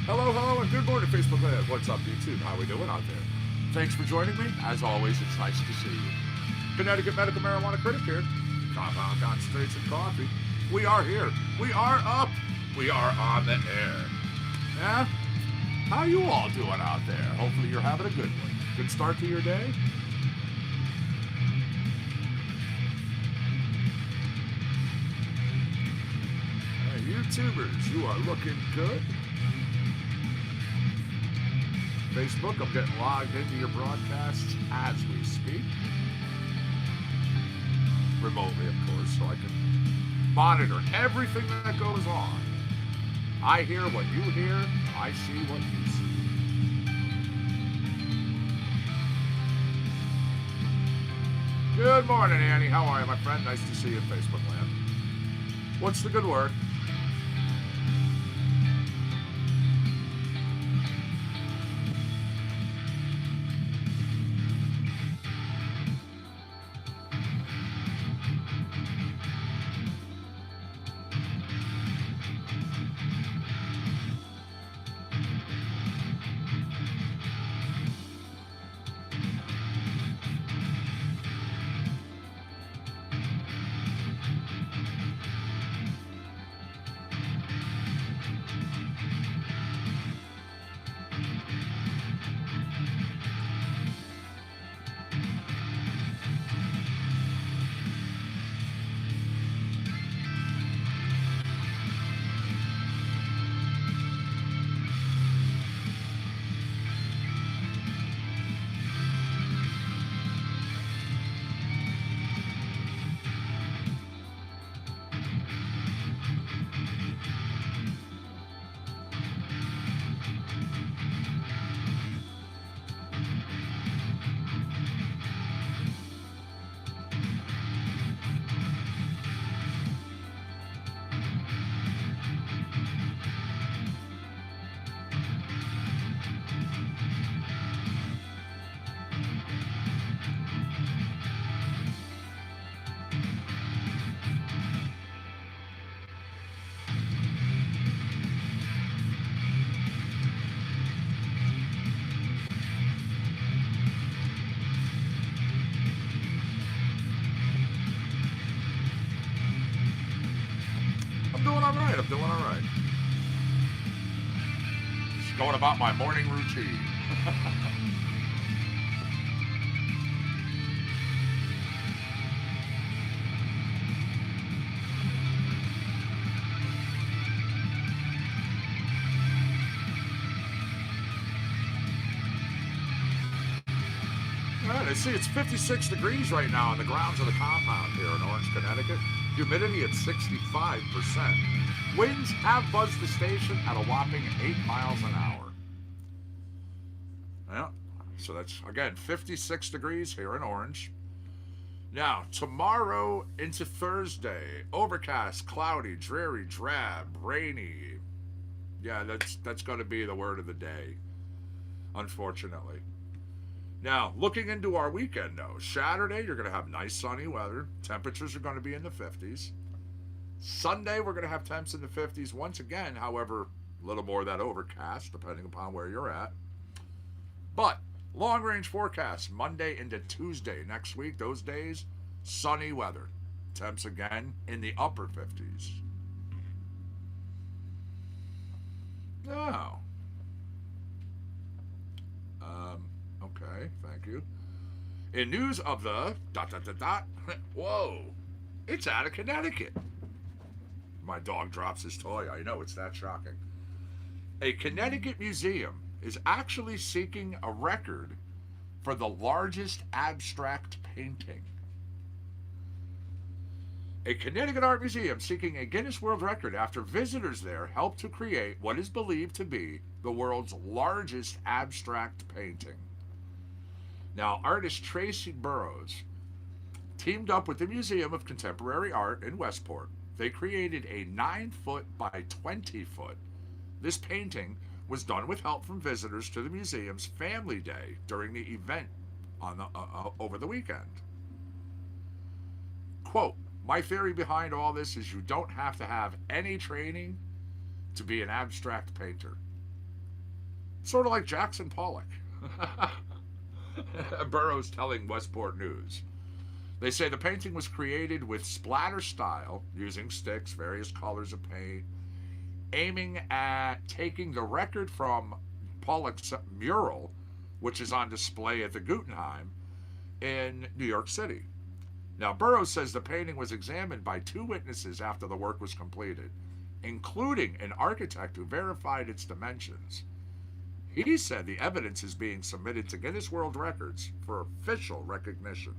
Hello, hello, and good morning, Facebook Land. What's up, YouTube? How we doing out there? Thanks for joining me. As always, it's nice to see you. Connecticut Medical Marijuana Critic here. Compound Concentrates and Coffee. We are here. We are up. We are on the air. Yeah? How you all doing out there? Hopefully you're having a good one. Good start to your day? Hey, YouTubers, you are looking good. Facebook, I'm getting logged into your broadcasts as we speak. Remotely, of course, so I can monitor everything that goes on. I hear what you hear, I see what you see. Good morning, Annie. How are you, my friend? Nice to see you in Facebook land. What's the good word? I'm doing all right. Just going about my morning routine. All right, I see it's 56 degrees right now on the grounds of the compound here in Orange, Connecticut. Humidity at 65%. Winds have buzzed the station at a whopping 8 miles an hour. Yeah, so that's, again, 56 degrees here in Orange. Now, tomorrow into Thursday, overcast, cloudy, dreary, drab, rainy. Yeah, that's going to be the word of the day, unfortunately. Now, looking into our weekend, though, Saturday, you're going to have nice sunny weather. Temperatures are going to be in the 50s. Sunday, we're going to have temps in the 50s once again, however, a little more of that overcast, depending upon where you're at. But, long range forecast, Monday into Tuesday next week, those days, sunny weather. Temps again in the upper 50s. Now, okay, thank you. In news of the dot dot dot dot, whoa, it's out of Connecticut. My dog drops his toy. I know, it's that shocking. A Connecticut museum is actually seeking a record for the largest abstract painting. A Connecticut art museum seeking a Guinness World Record after visitors there helped to create what is believed to be the world's largest abstract painting. Now, artist Tracy Burrows teamed up with the Museum of Contemporary Art in Westport. They created a 9-foot by 20-foot. This painting was done with help from visitors to the museum's Family Day during the event on over the weekend. Quote, my theory behind all this is you don't have to have any training to be an abstract painter. Sort of like Jackson Pollock. Burroughs telling Westport News. They say the painting was created with splatter style, using sticks, various colors of paint, aiming at taking the record from Pollock's mural, which is on display at the Guggenheim in New York City. Now, Burroughs says the painting was examined by 2 witnesses after the work was completed, including an architect who verified its dimensions. He said the evidence is being submitted to Guinness World Records for official recognition.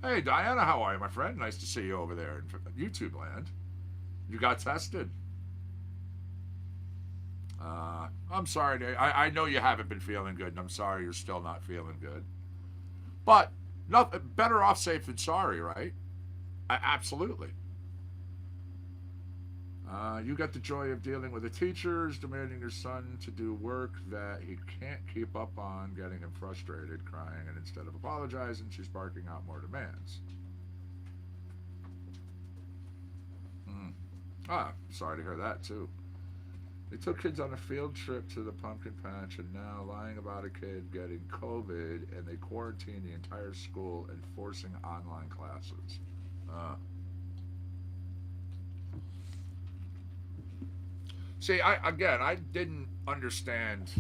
Hey, Diana, how are you, my friend? Nice to see you over there in YouTube land. You got tested? I'm sorry. I know you haven't been feeling good, and I'm sorry you're still not feeling good. But better off safe than sorry, right? Absolutely. You got the joy of dealing with the teachers demanding your son to do work that he can't keep up on, getting him frustrated, crying, and instead of apologizing, she's barking out more demands. Sorry to hear that, too. They took kids on a field trip to the pumpkin patch and now lying about a kid getting COVID, and they quarantined the entire school and forcing online classes. See, I didn't understand,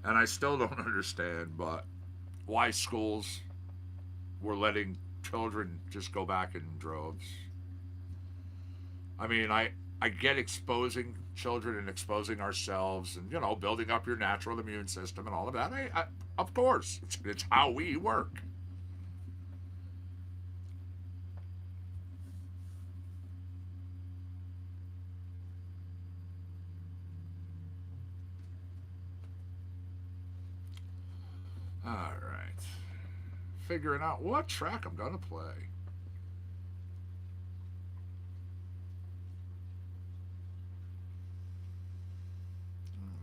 and I still don't understand, but why schools were letting children just go back in droves. I mean, I get exposing children and exposing ourselves and, building up your natural immune system and all of that. Of course, it's how we work. All right. Figuring out what track I'm going to play.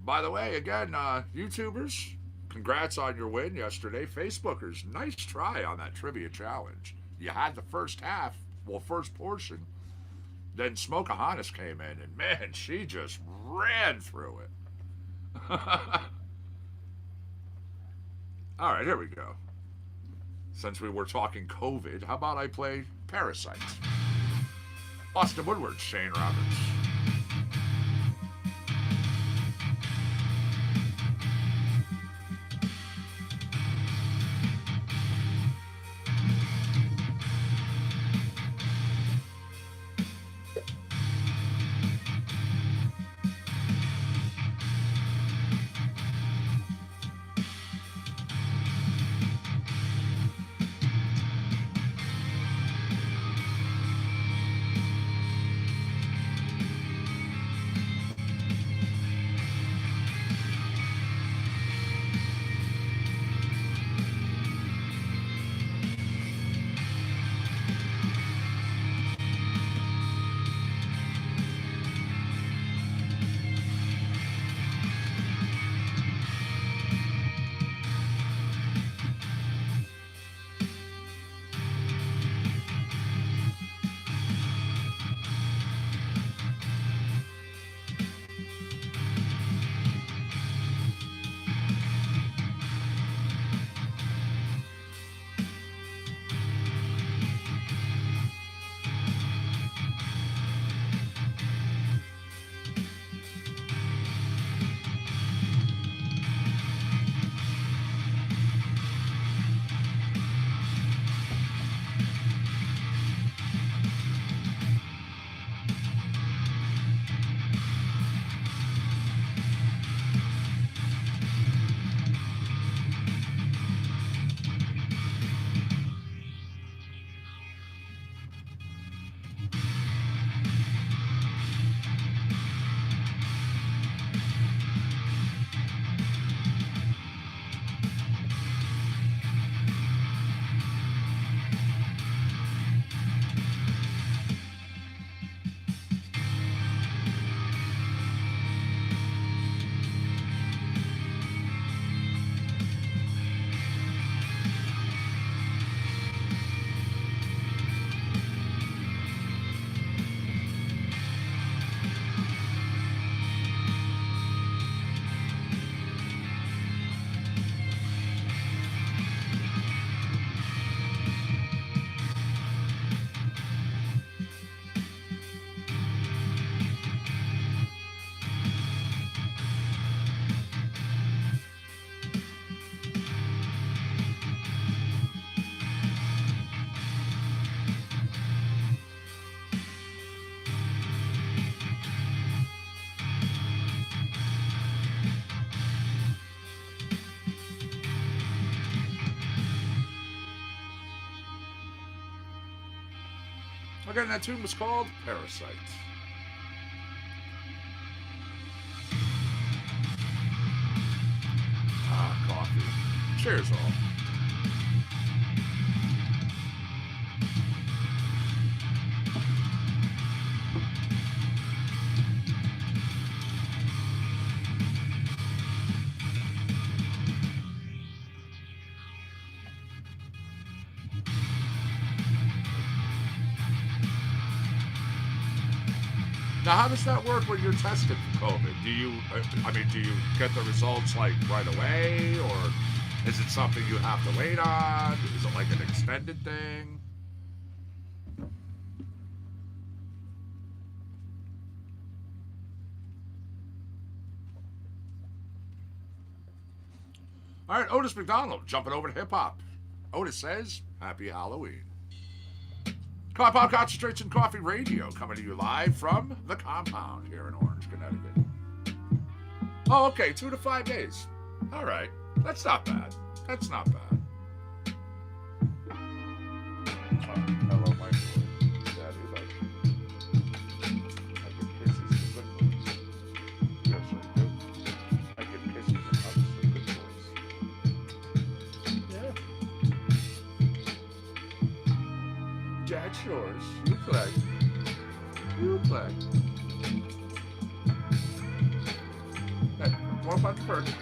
By the way, again, YouTubers, congrats on your win yesterday. Facebookers, nice try on that trivia challenge. You had the first half, first portion. Then Smokeahonis came in, and man, she just ran through it. All right, here we go. Since we were talking COVID, how about I play Parasite? Austin Woodward, Shane Roberts. Again, that tune was called Parasite. Ah, coffee. Cheers, all. Now, how does that work when you're tested for COVID? Do you get the results like right away, or is it something you have to wait on? Is it like an extended thing? All right, Otis McDonald jumping over to hip hop. Otis says, "Happy Halloween." Compound Concentration Coffee Radio coming to you live from the compound here in Orange, Connecticut. Oh, okay, 2 to 5 days. All right, that's not bad. That's not bad. Hello, my boy. Daddy, like, I give kisses to good boys. Yes, I do. I give kisses and hugs to good boys. Yeah. That's yours. You play. You play. Hey, more punch first.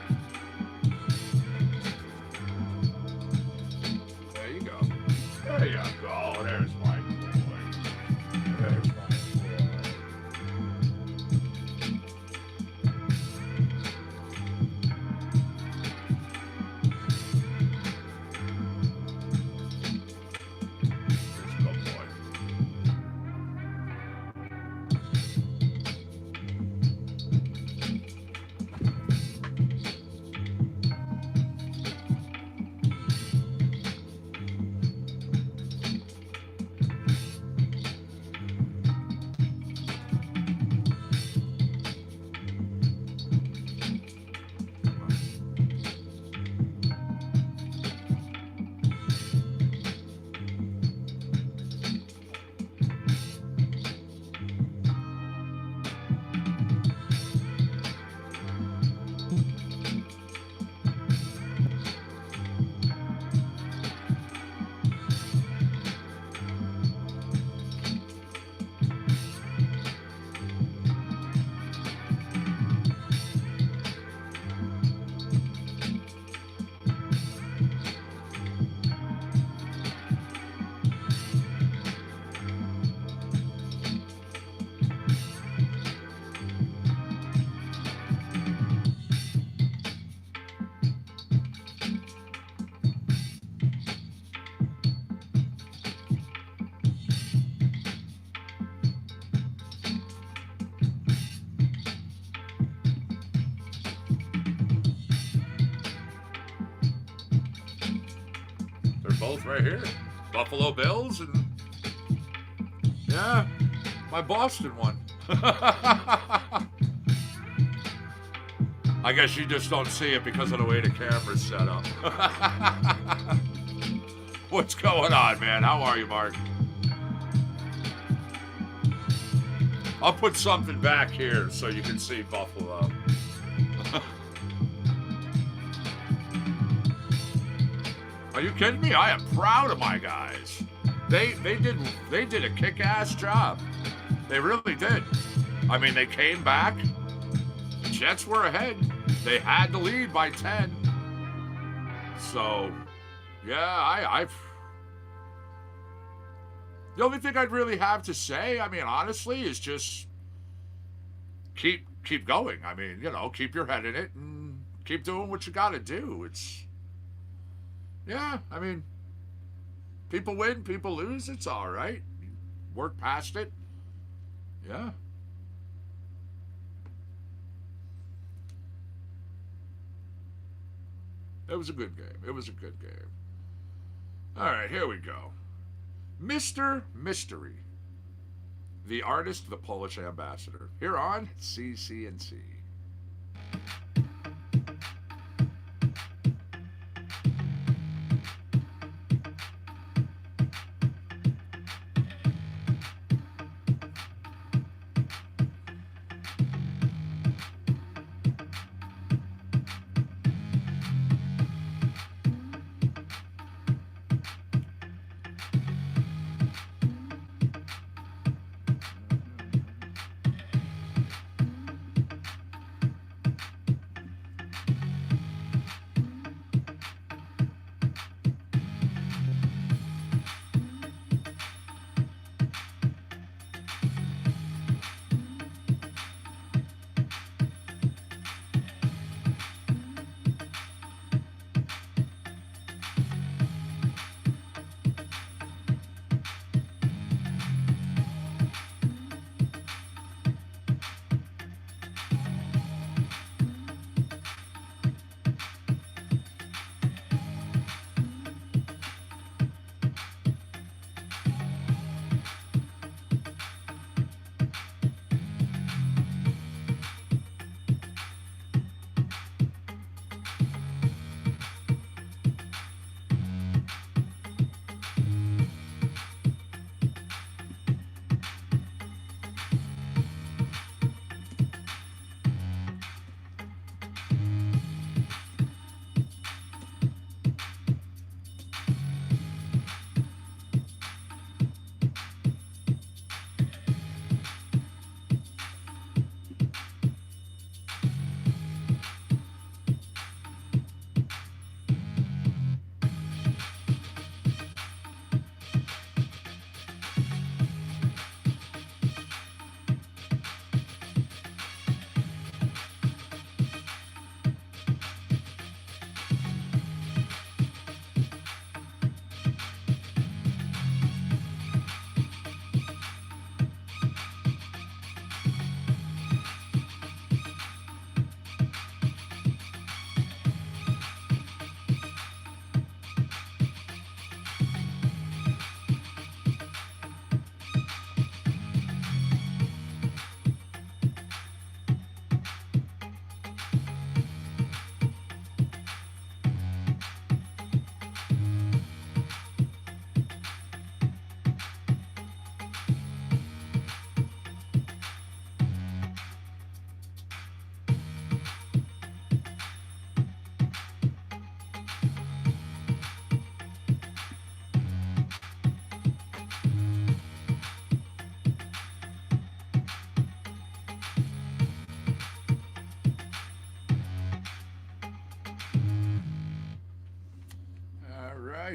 There you go. There you go. There's my boy. There's my boy. Both right here. Buffalo Bills and yeah, my Boston one. I guess you just don't see it because of the way the camera's set up. What's going on, man? How are you, Mark? I'll put something back here so you can see Buffalo. Are you kidding me? I am proud of my guys. They did a kick-ass job. They really did. I mean, they came back. The Jets were ahead. They had the lead by 10. So, yeah, I've. The only thing I'd really have to say, I mean, honestly, is just keep going. I mean, keep your head in it and keep doing what you got to do. Yeah, I mean, people win, people lose. It's all right. Work past it. Yeah. It was a good game. It was a good game. All right, here we go. Mr. Mystery, the artist, the Polish ambassador, here on CCNC.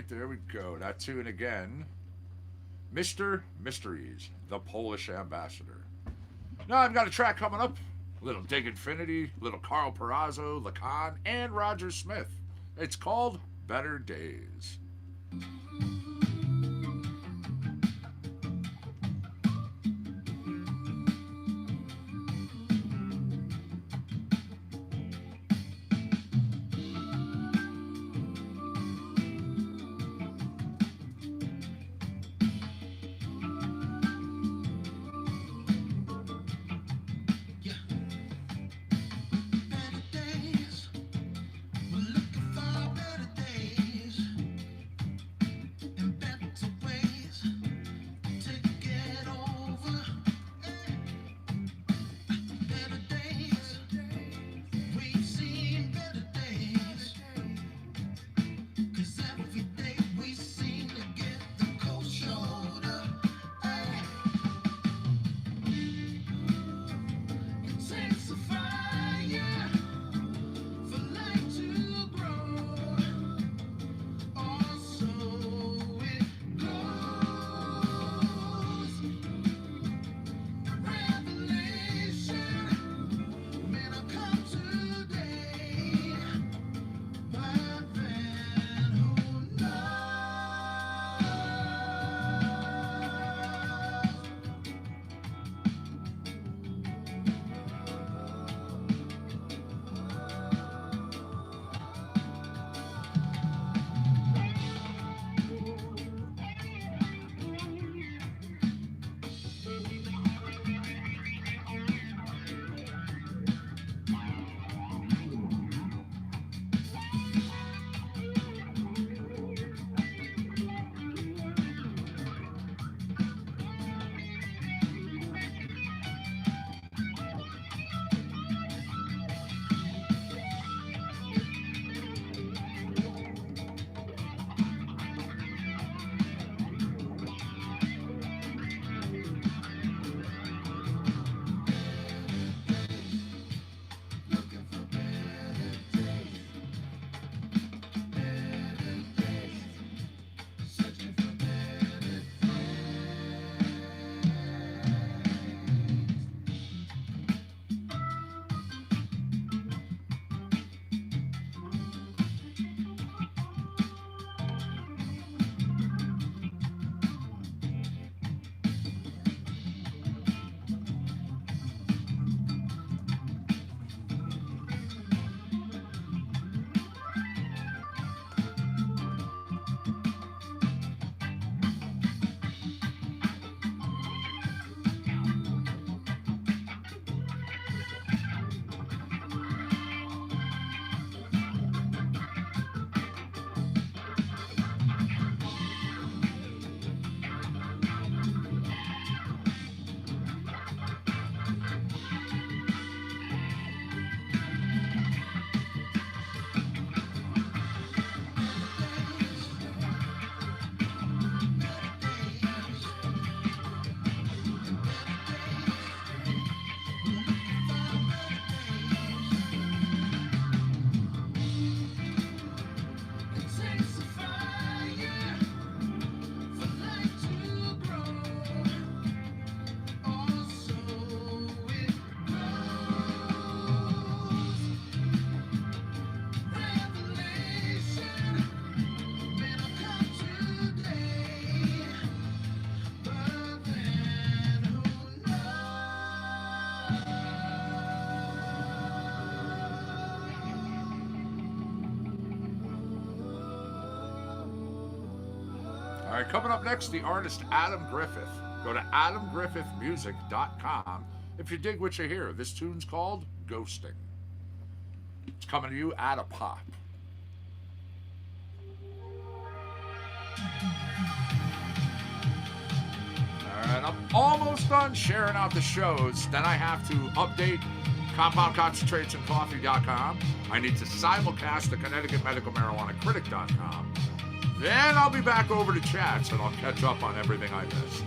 right, there we go. That tune again. Mr. Mysteries, the Polish Ambassador. Now I've got a track coming up. Little Dig Infinity, little Carl Perazzo, Lacan, and Roger Smith. It's called Better Days. All right, coming up next, the artist Adam Griffith. Go to adamgriffithmusic.com if you dig what you hear. This tune's called Ghosting. It's coming to you at a pop. All right, I'm almost done sharing out the shows. Then I have to update CompoundConcentrateSandCoffee.com. I need to simulcast the Connecticut Medical Marijuana Critic.com. Then I'll be back over to chats and I'll catch up on everything I missed.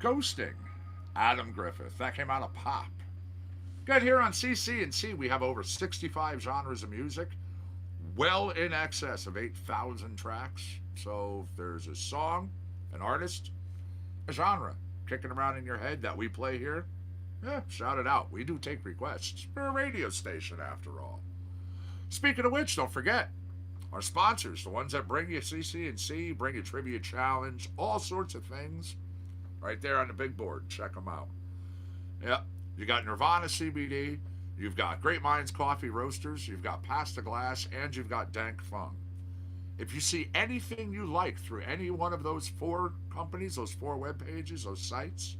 Ghosting, Adam Griffith. That came out of Pop. Good, here on CC&C, we have over 65 genres of music, well in excess of 8,000 tracks. So if there's a song, an artist, a genre kicking around in your head that we play here, shout it out. We do take requests. We're a radio station, after all. Speaking of which, don't forget, our sponsors, the ones that bring you CC&C, bring you Trivia Challenge, all sorts of things, right there on the big board. Check them out. Yep. You got Nirvana CBD, you've got Great Minds Coffee Roasters, you've got Pasta Glass, and you've got Dank Fung. If you see anything you like through any one of those 4 companies, those 4 web pages, those sites,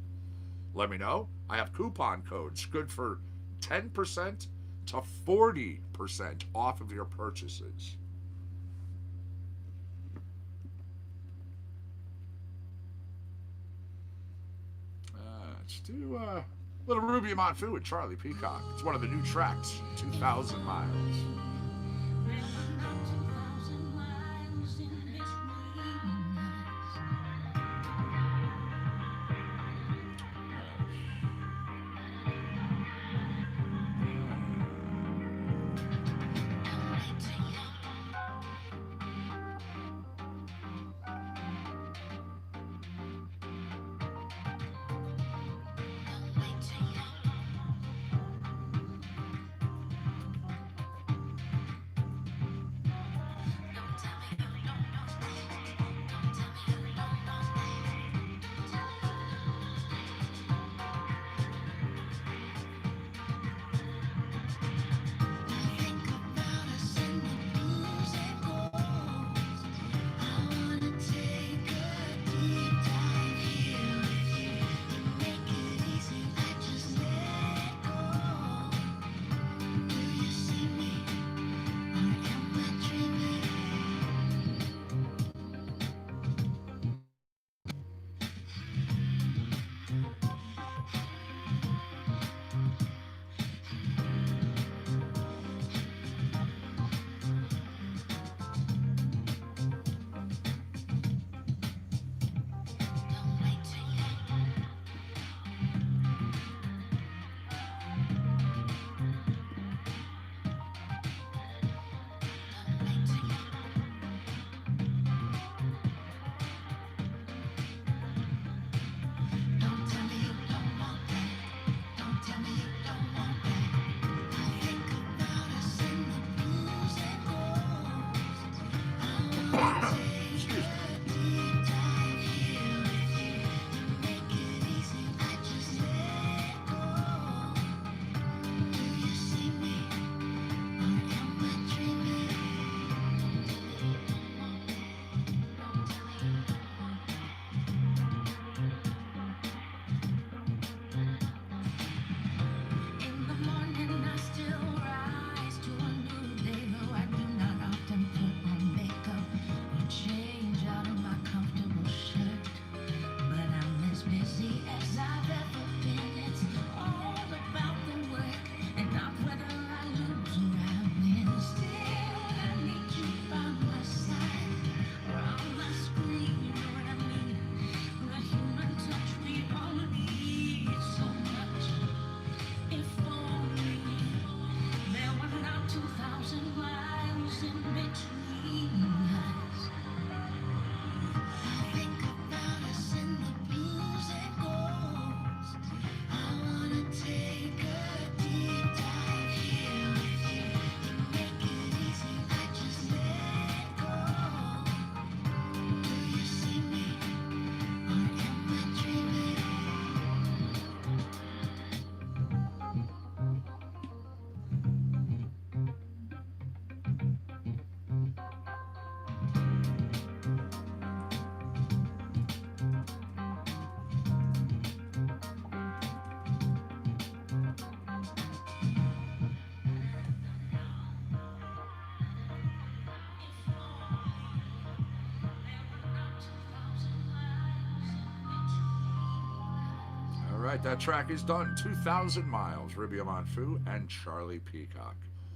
let me know. I have coupon codes good for 10% to 40% off of your purchases. Let's do Little Ruby Monfu with Charlie Peacock. It's one of the new tracks, 2,000 Miles. right, that track is done. 2,000 Miles, Ruby Monfu and Charlie Peacock.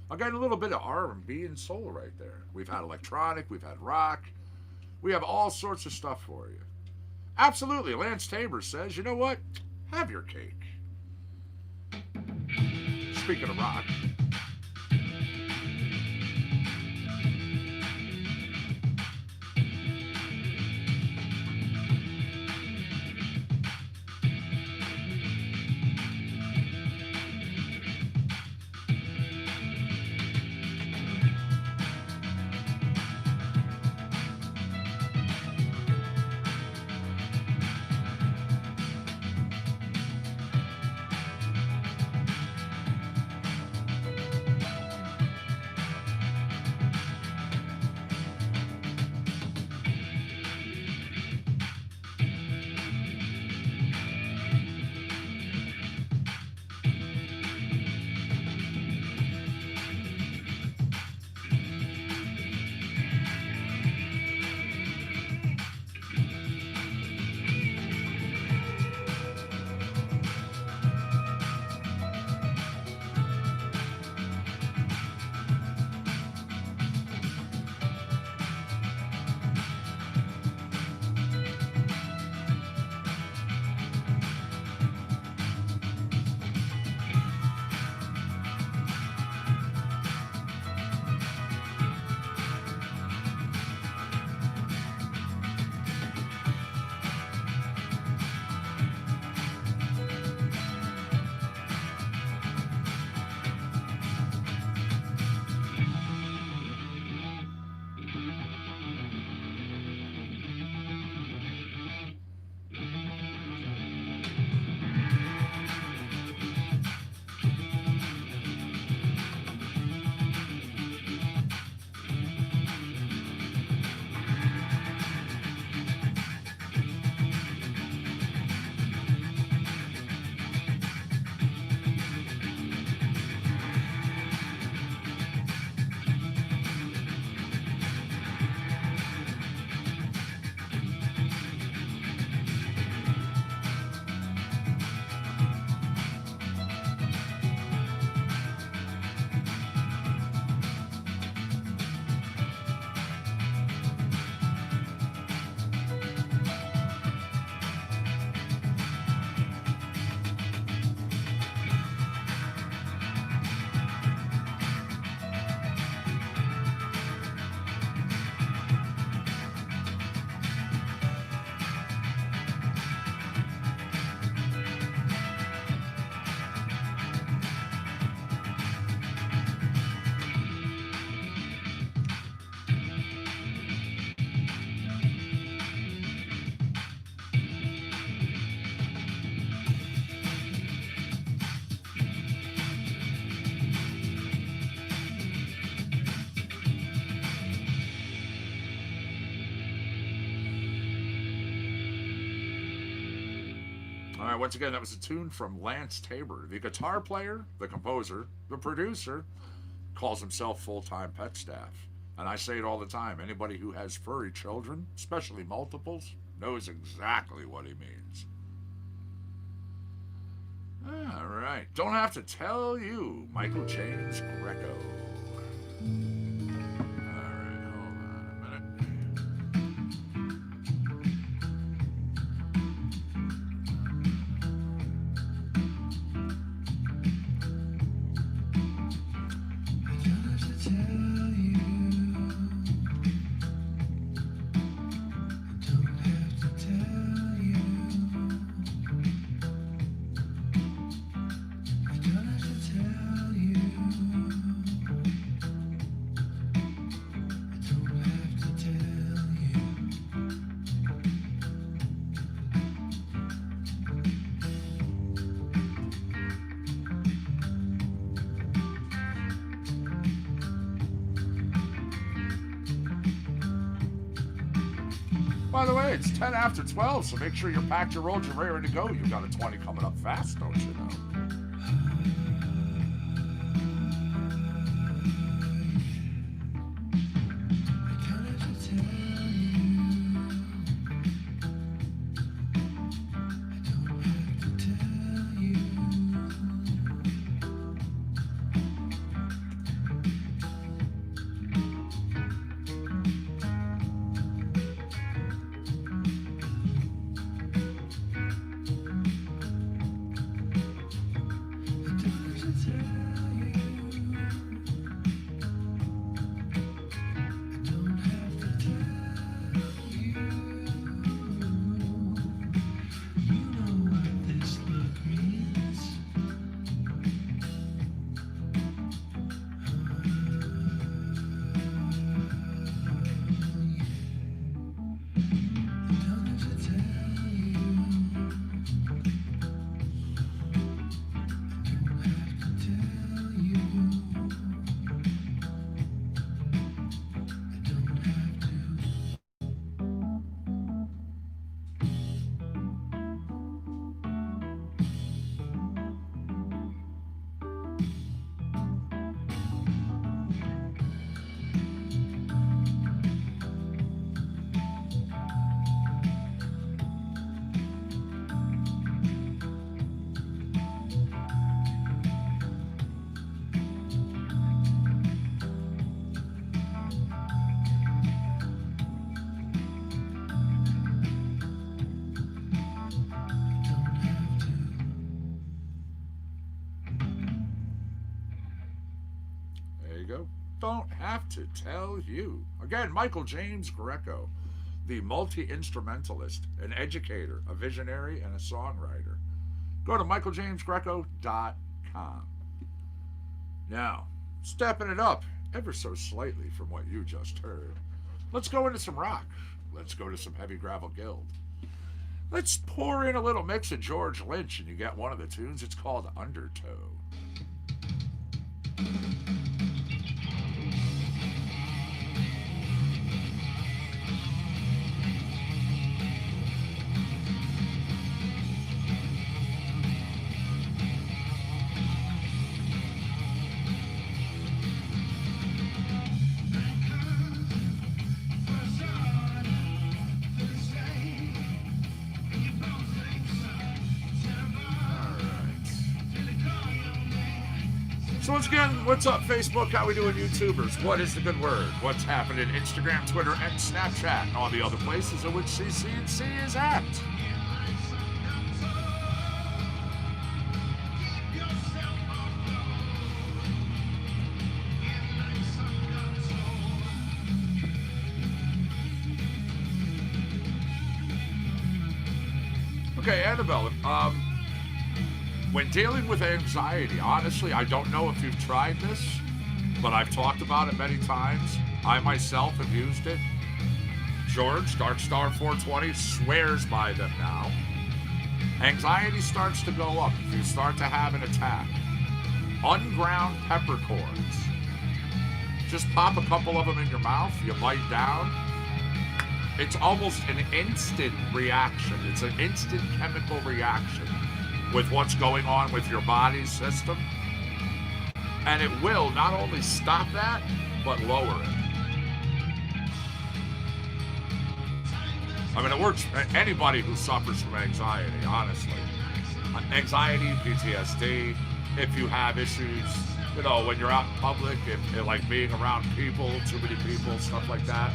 I got a little bit of R&B and soul right there. We've had electronic, we've had rock. We have all sorts of stuff for you. Absolutely. Lance Tabor says, you know what? Have your cake. Speaking of rock. All right, once again, that was a tune from Lance Tabor, the guitar player, the composer, the producer, calls himself full-time pet staff. And I say it all the time. Anybody who has furry children, especially multiples, knows exactly what he means. All right. Don't have to tell you, Michael James Greco. All right, hold on a minute. By the way, it's 10 after 12, so make sure you're packed, you're rolled, you're ready to go. You've got a 20 coming up fast, don't you know? don't have to tell you. Again, Michael James Greco, the multi-instrumentalist, an educator, a visionary, and a songwriter. Go to michaeljamesgreco.com. Now, stepping it up ever so slightly from what you just heard, let's go into some rock. Let's go to some Heavy Gravel Guild. Let's pour in a little mix of George Lynch, and you get one of the tunes. It's called Undertow. So once again, what's up, Facebook? How we doing, YouTubers? What is the good word? What's happening? Instagram, Twitter, and Snapchat, and all the other places in which CC&C is at. Okay, Annabelle, when dealing with anxiety, honestly, I don't know if you've tried this, but I've talked about it many times. I myself have used it. George, Darkstar 420, swears by them now. Anxiety starts to go up if you start to have an attack. Unground peppercorns. Just pop a couple of them in your mouth, you bite down. It's almost an instant reaction. It's an instant chemical reaction with what's going on with your body's system. And it will not only stop that, but lower it. I mean, it works for anybody who suffers from anxiety, honestly. Anxiety, PTSD, if you have issues, you know, when you're out in public, if like being around people, too many people, stuff like that,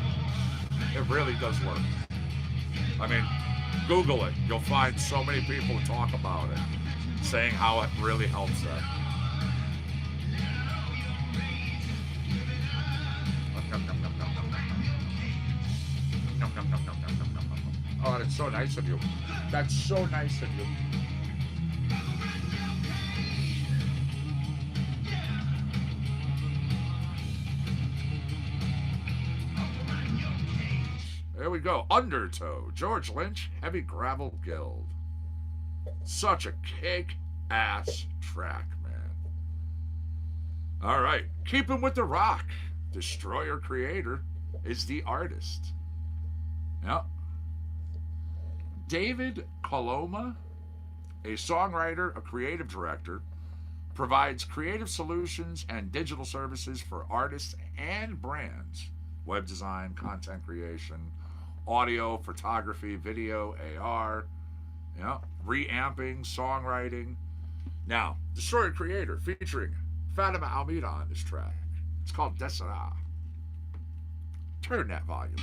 it really does work. I mean, Google it. You'll find so many people who talk about it, saying how it really helps them. Oh, that's so nice of you. That's so nice of you. There we go. Undertow. George Lynch, Heavy Gravel Guild. Such a kick-ass track, man. All right. Keeping with the rock. Destroyer Creator is the artist. Yep. David Coloma, a songwriter, a creative director, provides creative solutions and digital services for artists and brands. Web design, content creation, audio, photography, video, AR, reamping, songwriting. Now, Destroyer Creator featuring Fatima Almeida on this track. It's called Desera. Turn that volume.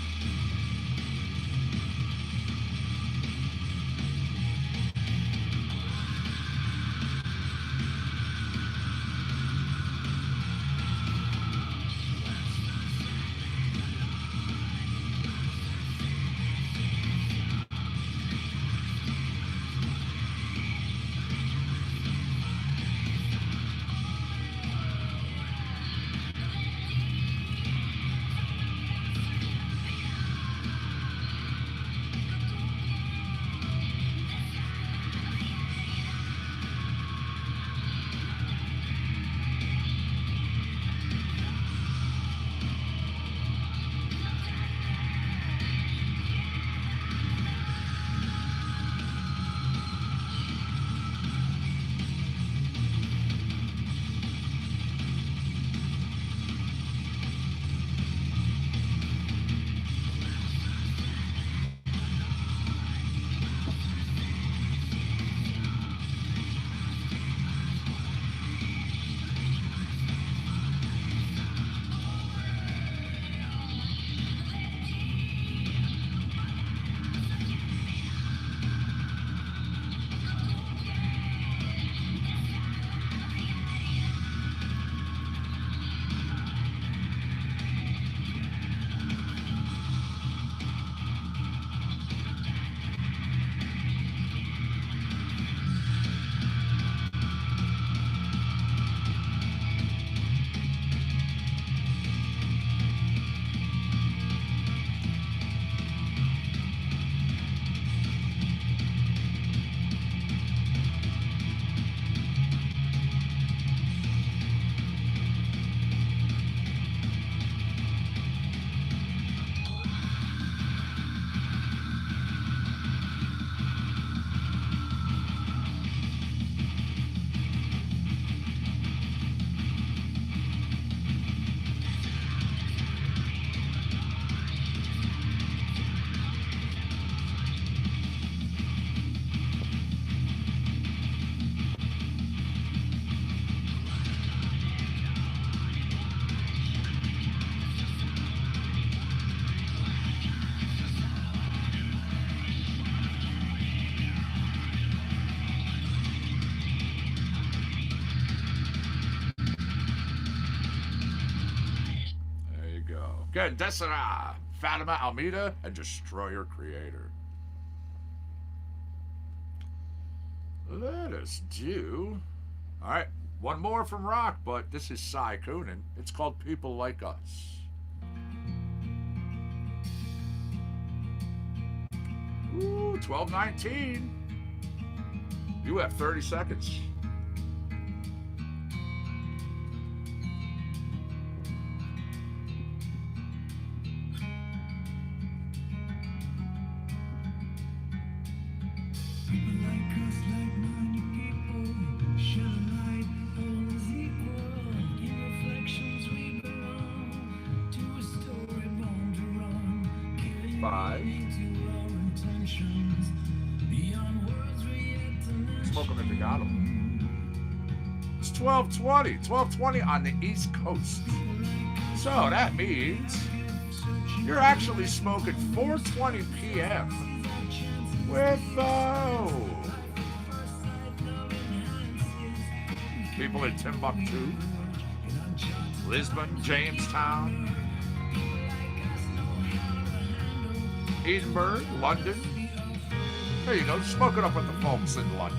Again, Desera, Fatima Almeida, and Destroyer Creator. Let us do. Alright, one more from Rock, but this is Cy Coonan. It's called People Like Us. Ooh, 12:19. You have 30 seconds. Smoke them if you got them. It's 12:20. 12:20 on the East Coast. So that means you're actually smoking 4:20 p.m. with people in Timbuktu, Lisbon, Jamestown, Edinburgh, London. There you go, smoke it up with the folks in London.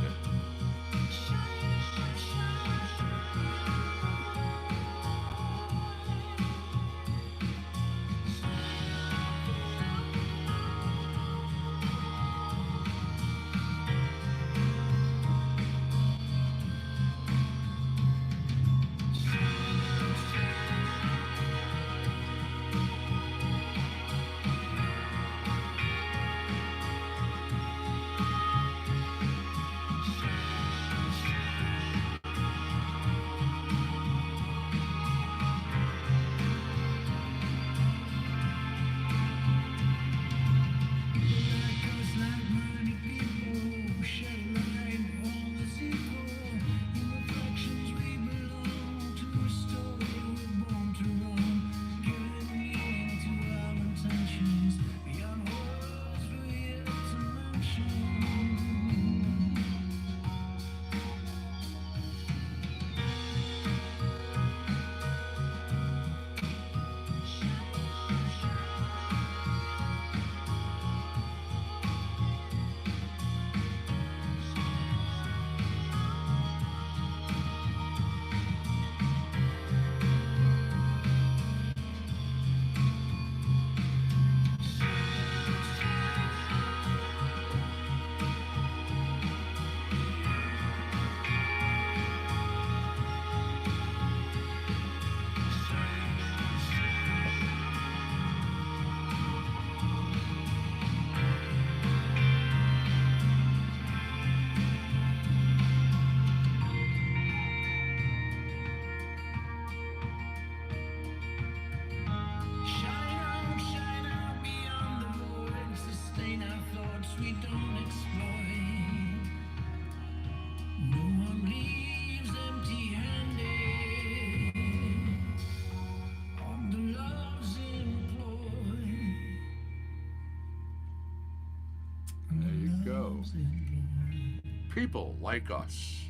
People like us.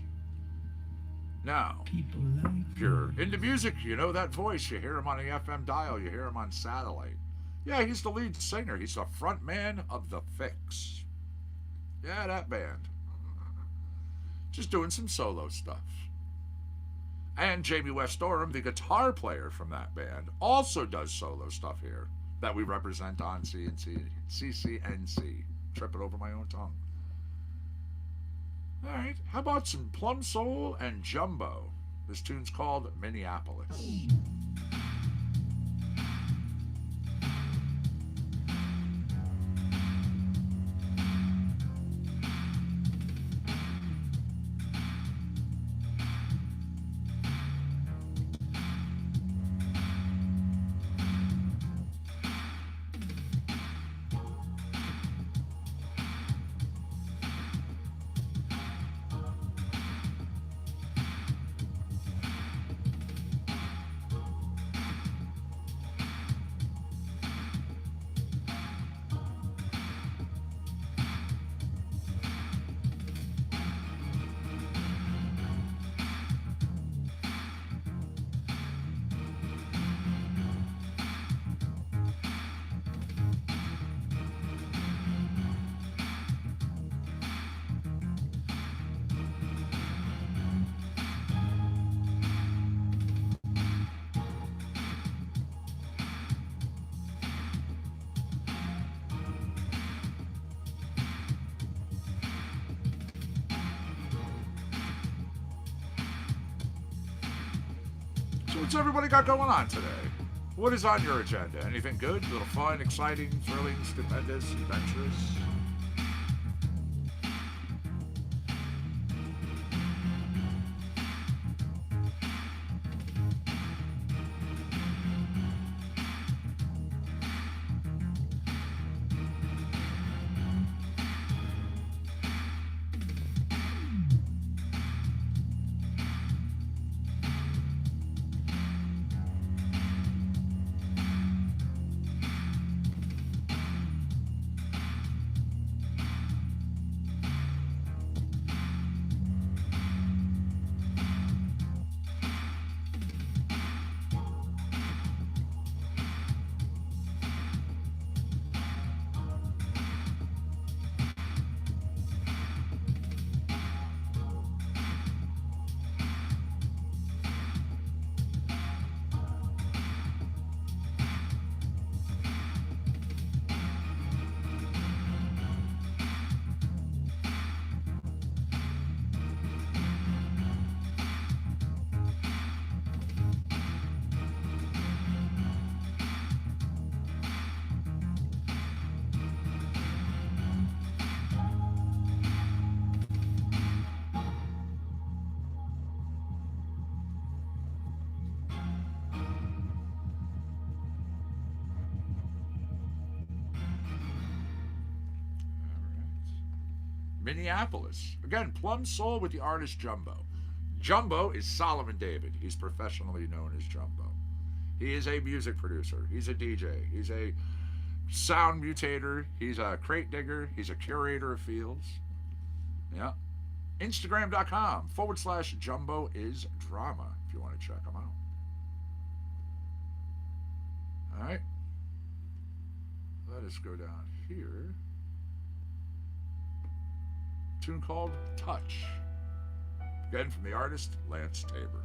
Now, if you're into music, you know that voice. You hear him on the FM dial. You hear him on satellite. Yeah, he's the lead singer. He's the front man of The Fix. Yeah, that band. Just doing some solo stuff. And Jamie West Oram, the guitar player from that band, also does solo stuff here that we represent on CCNC. Trip it over my own tongue. All right, how about some Plum Soul and Jumbo? This tune's called Minneapolis. So what's everybody got going on today? What is on your agenda? Anything good? A little fun, exciting, thrilling, stupendous, adventurous? Minneapolis. Again, Plum Soul with the artist Jumbo. Jumbo is Solomon David. He's professionally known as Jumbo. He is a music producer. He's a DJ. He's a sound mutator. He's a crate digger. He's a curator of fields. Yeah. Instagram.com/Jumbo is drama if you want to check him out. All right. Let us go down here. Tune called Touch. Again, from the artist Lance Tabor.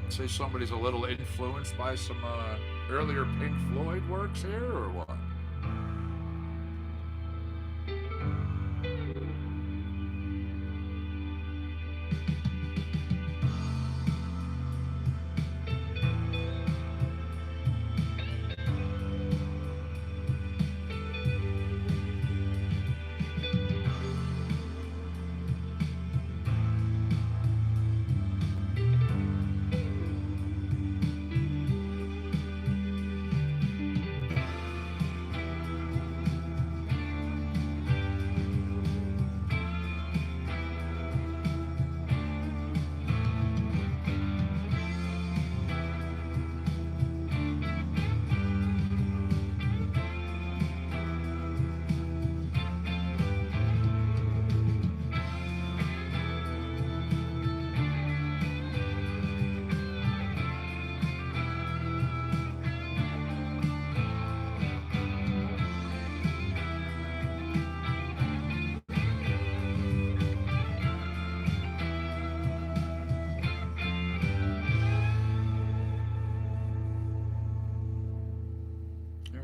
Say somebody's a little influenced by some earlier Pink Floyd works here, or what?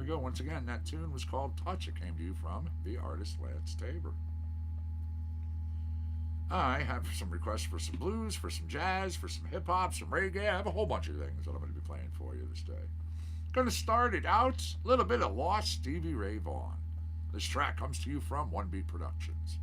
we go. Once again, that tune was called Touch. It came to you from the artist Lance Tabor. I have some requests for some blues, for some jazz, for some hip hop, some reggae. I have a whole bunch of things that I'm going to be playing for you this day. Going to start it out, a little bit of lost Stevie Ray Vaughan. This track comes to you from One Beat Productions.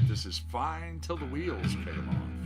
This is Fine Till the Wheels Came Off.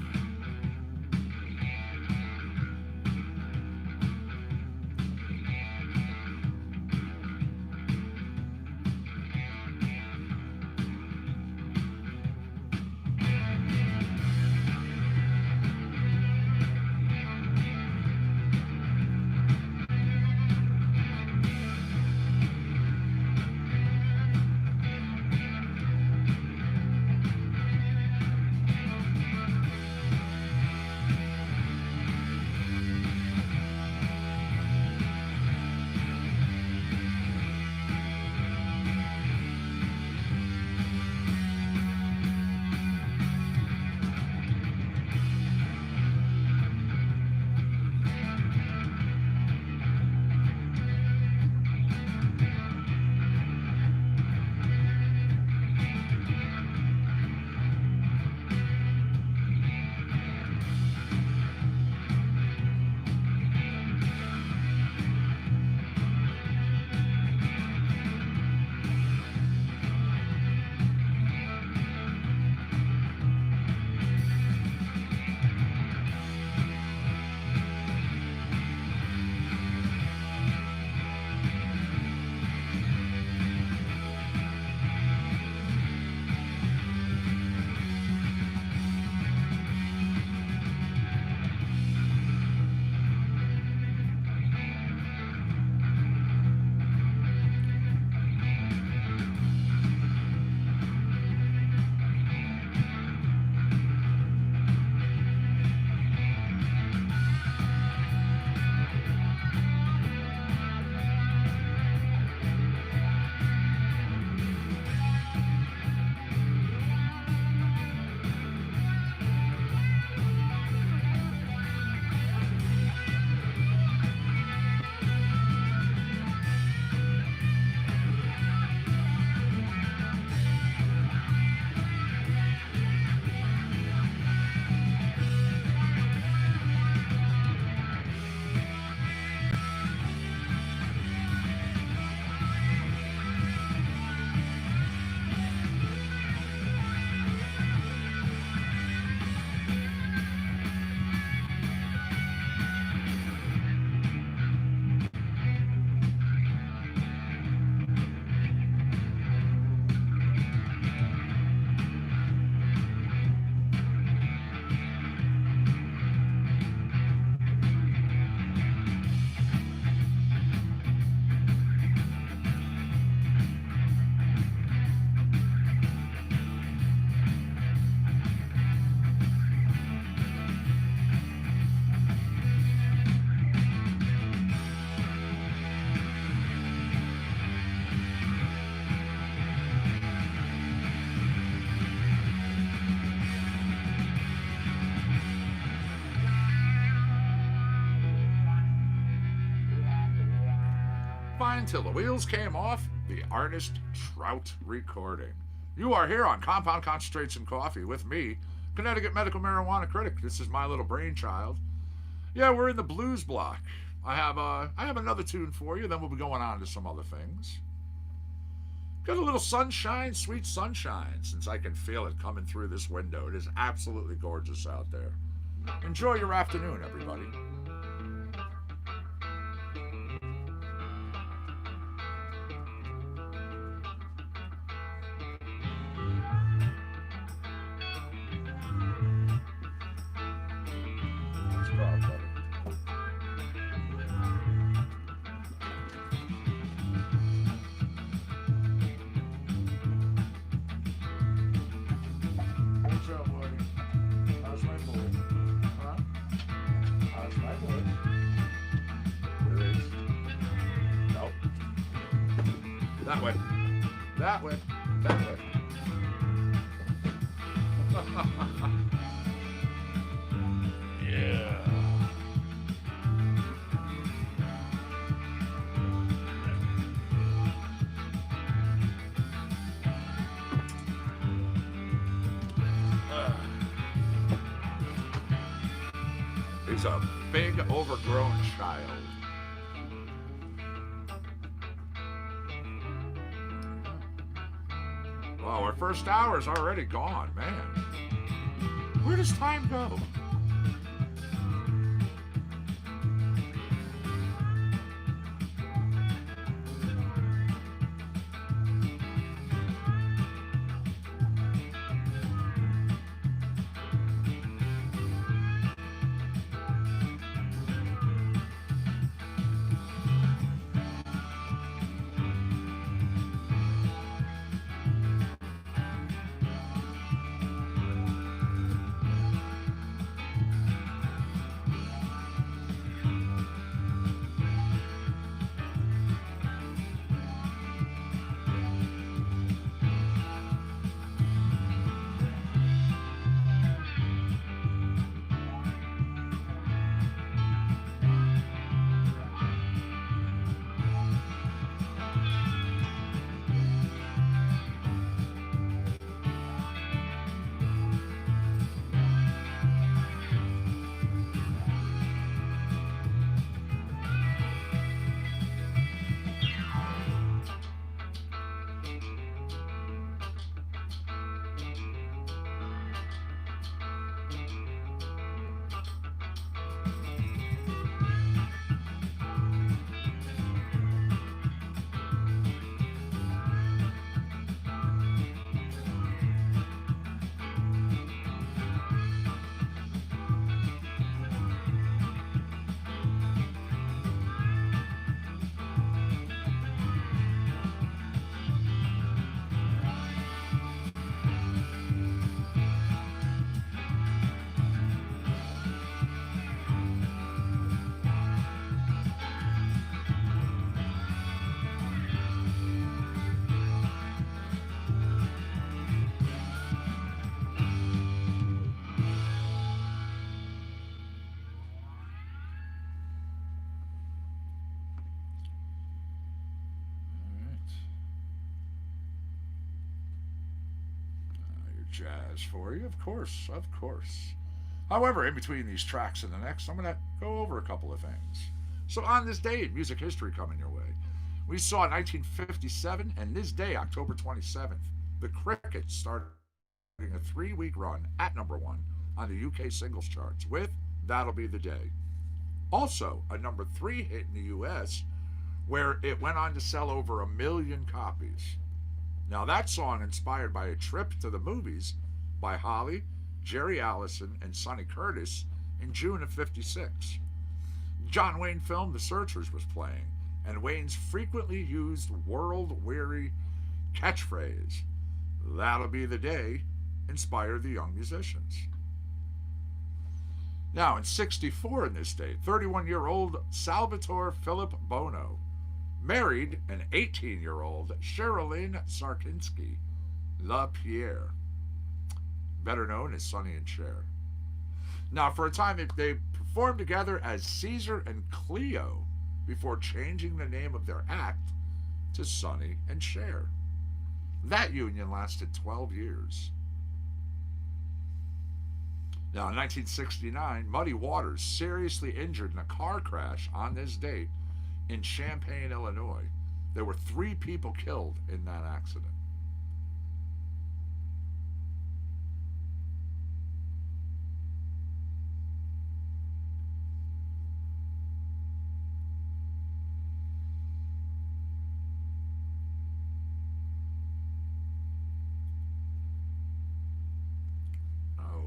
Grapevine Till the Wheels Came Off, the Artist Trout recording. You are here on Compound Concentrates and Coffee with me, Connecticut medical marijuana critic. This is my little brainchild. Yeah, we're in the blues block. I have another tune for you, then we'll be going on to some other things. Got a little sunshine, sweet sunshine, since I can feel it coming through this window. It is absolutely gorgeous out there. Enjoy your afternoon, everybody. That way. That way. That way. Yeah. He's a big, overgrown child. Wow, our first hour's already gone, man. Where does time go? Jazz for you, of course, of course. However, in between these tracks and the next, I'm going to go over a couple of things. So, on this day in music history coming your way, we saw 1957, and this day, October 27th, the Crickets starting a 3-week run at number one on the UK singles charts with That'll Be the Day. Also, a number 3 hit in the US, where it went on to sell over 1 million copies. Now, that song inspired by a trip to the movies by Holly, Jerry Allison, and Sonny Curtis in June of '56. John Wayne film The Searchers was playing, and Wayne's frequently used world-weary catchphrase, "That'll be the day," inspired the young musicians. Now, in '64 in this day, 31-year-old Salvatore Philip Bono married an 18-year-old Sherilyn Sarkinski LaPierre, better known as Sonny and Cher. Now, for a time, they performed together as Caesar and Cleo before changing the name of their act to Sonny and Cher. That union lasted 12 years. Now, in 1969, Muddy Waters seriously injured in a car crash on this date in Champaign, Illinois. There were 3 people killed in that accident.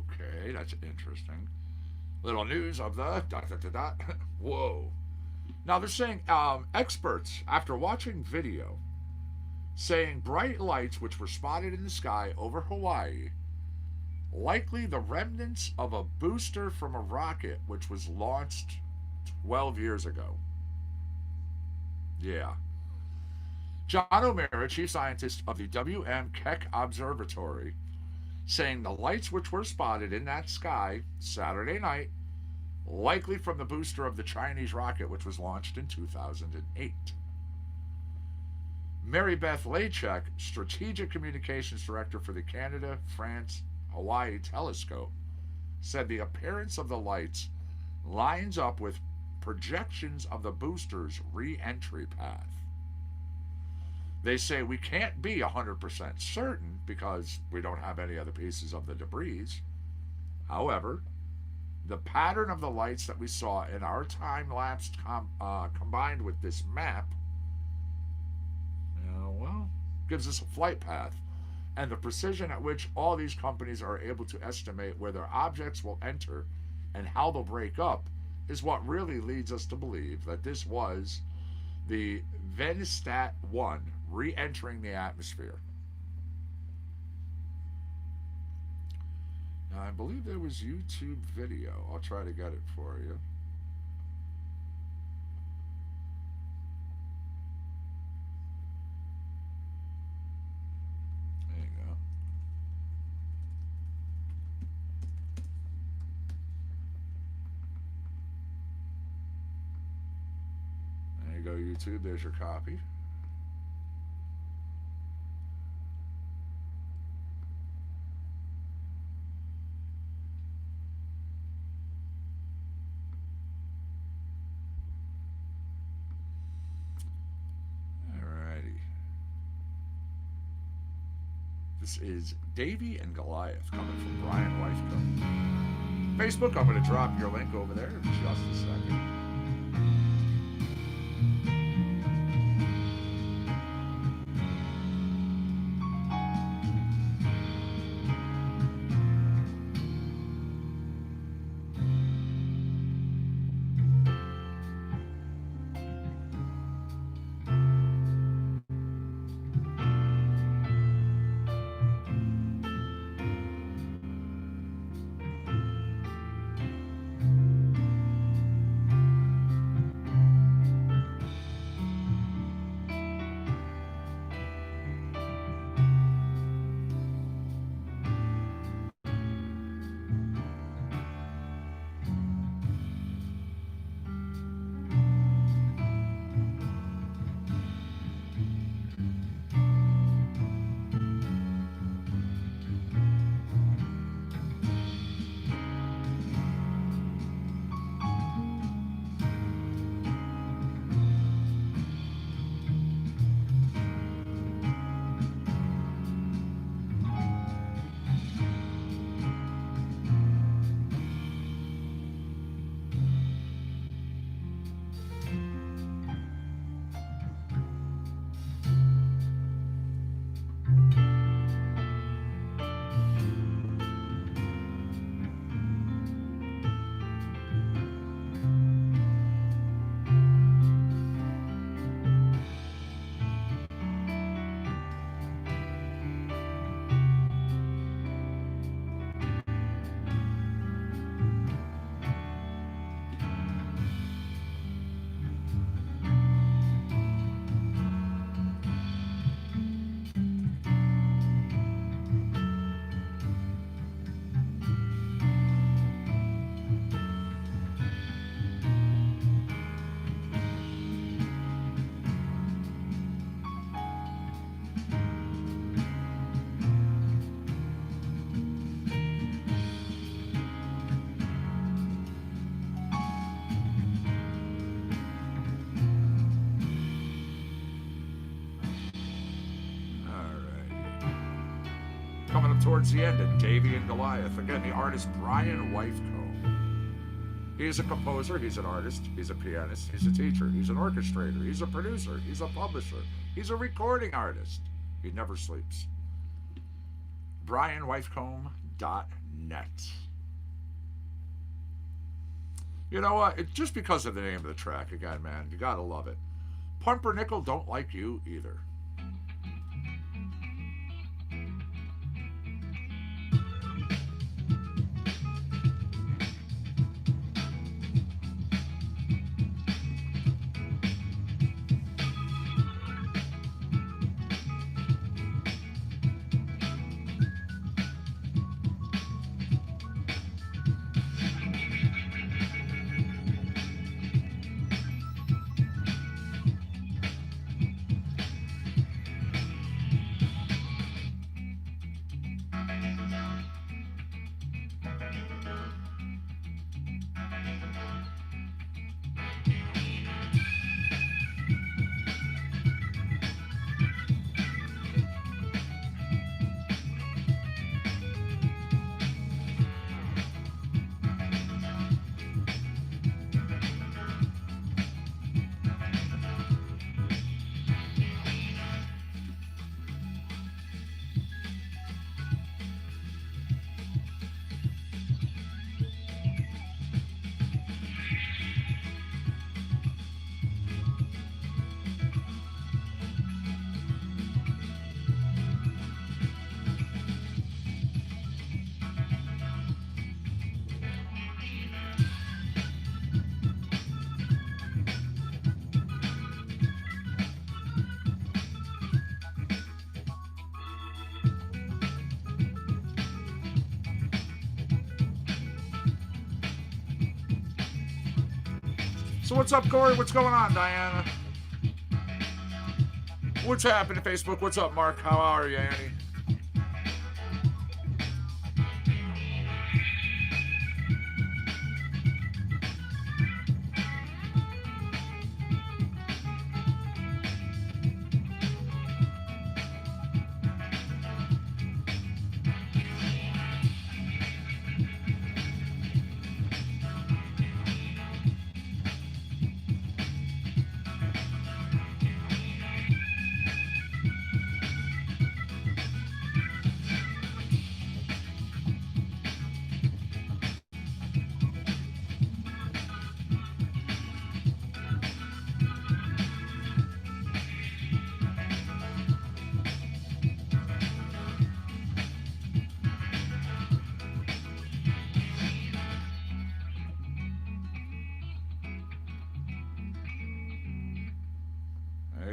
Okay, that's interesting. Little news of the dot dot dot dot. Whoa. Now they're saying experts, after watching video, saying bright lights which were spotted in the sky over Hawaii, likely the remnants of a booster from a rocket which was launched 12 years ago. Yeah. John O'Meara, chief scientist of the W.M. Keck Observatory, saying the lights which were spotted in that sky Saturday night likely from the booster of the Chinese rocket which was launched in 2008. Mary Beth Lachek, Strategic Communications Director for the Canada, France, Hawaii Telescope, said the appearance of the lights lines up with projections of the booster's re-entry path. They say we can't be 100% certain because we don't have any other pieces of the debris. However, the pattern of the lights that we saw in our time-lapse combined with this map, well, gives us a flight path. And the precision at which all these companies are able to estimate where their objects will enter and how they'll break up is what really leads us to believe that this was the Venustat 1 re-entering the atmosphere. Now, I believe there was YouTube video. I'll try to get it for you. There you go. There you go, YouTube. There's your copy. This is Davy and Goliath coming from Brian Lifeco. Facebook, I'm going to drop your link over there in just a second. towards the end of Davy and Goliath. Again, the artist Brian Wyfcombe. He's a composer, he's an artist, he's a pianist, he's a teacher, he's an orchestrator, he's a producer, he's a publisher, he's a recording artist. He never sleeps. BrianWyfcombe.net. You know what? Just because of the name of the track, again, man, you gotta love it. Pumpernickel Don't Like You Either. So what's up, Corey? What's going on, Diana? What's happening, Facebook? What's up, Mark? How are you, Annie?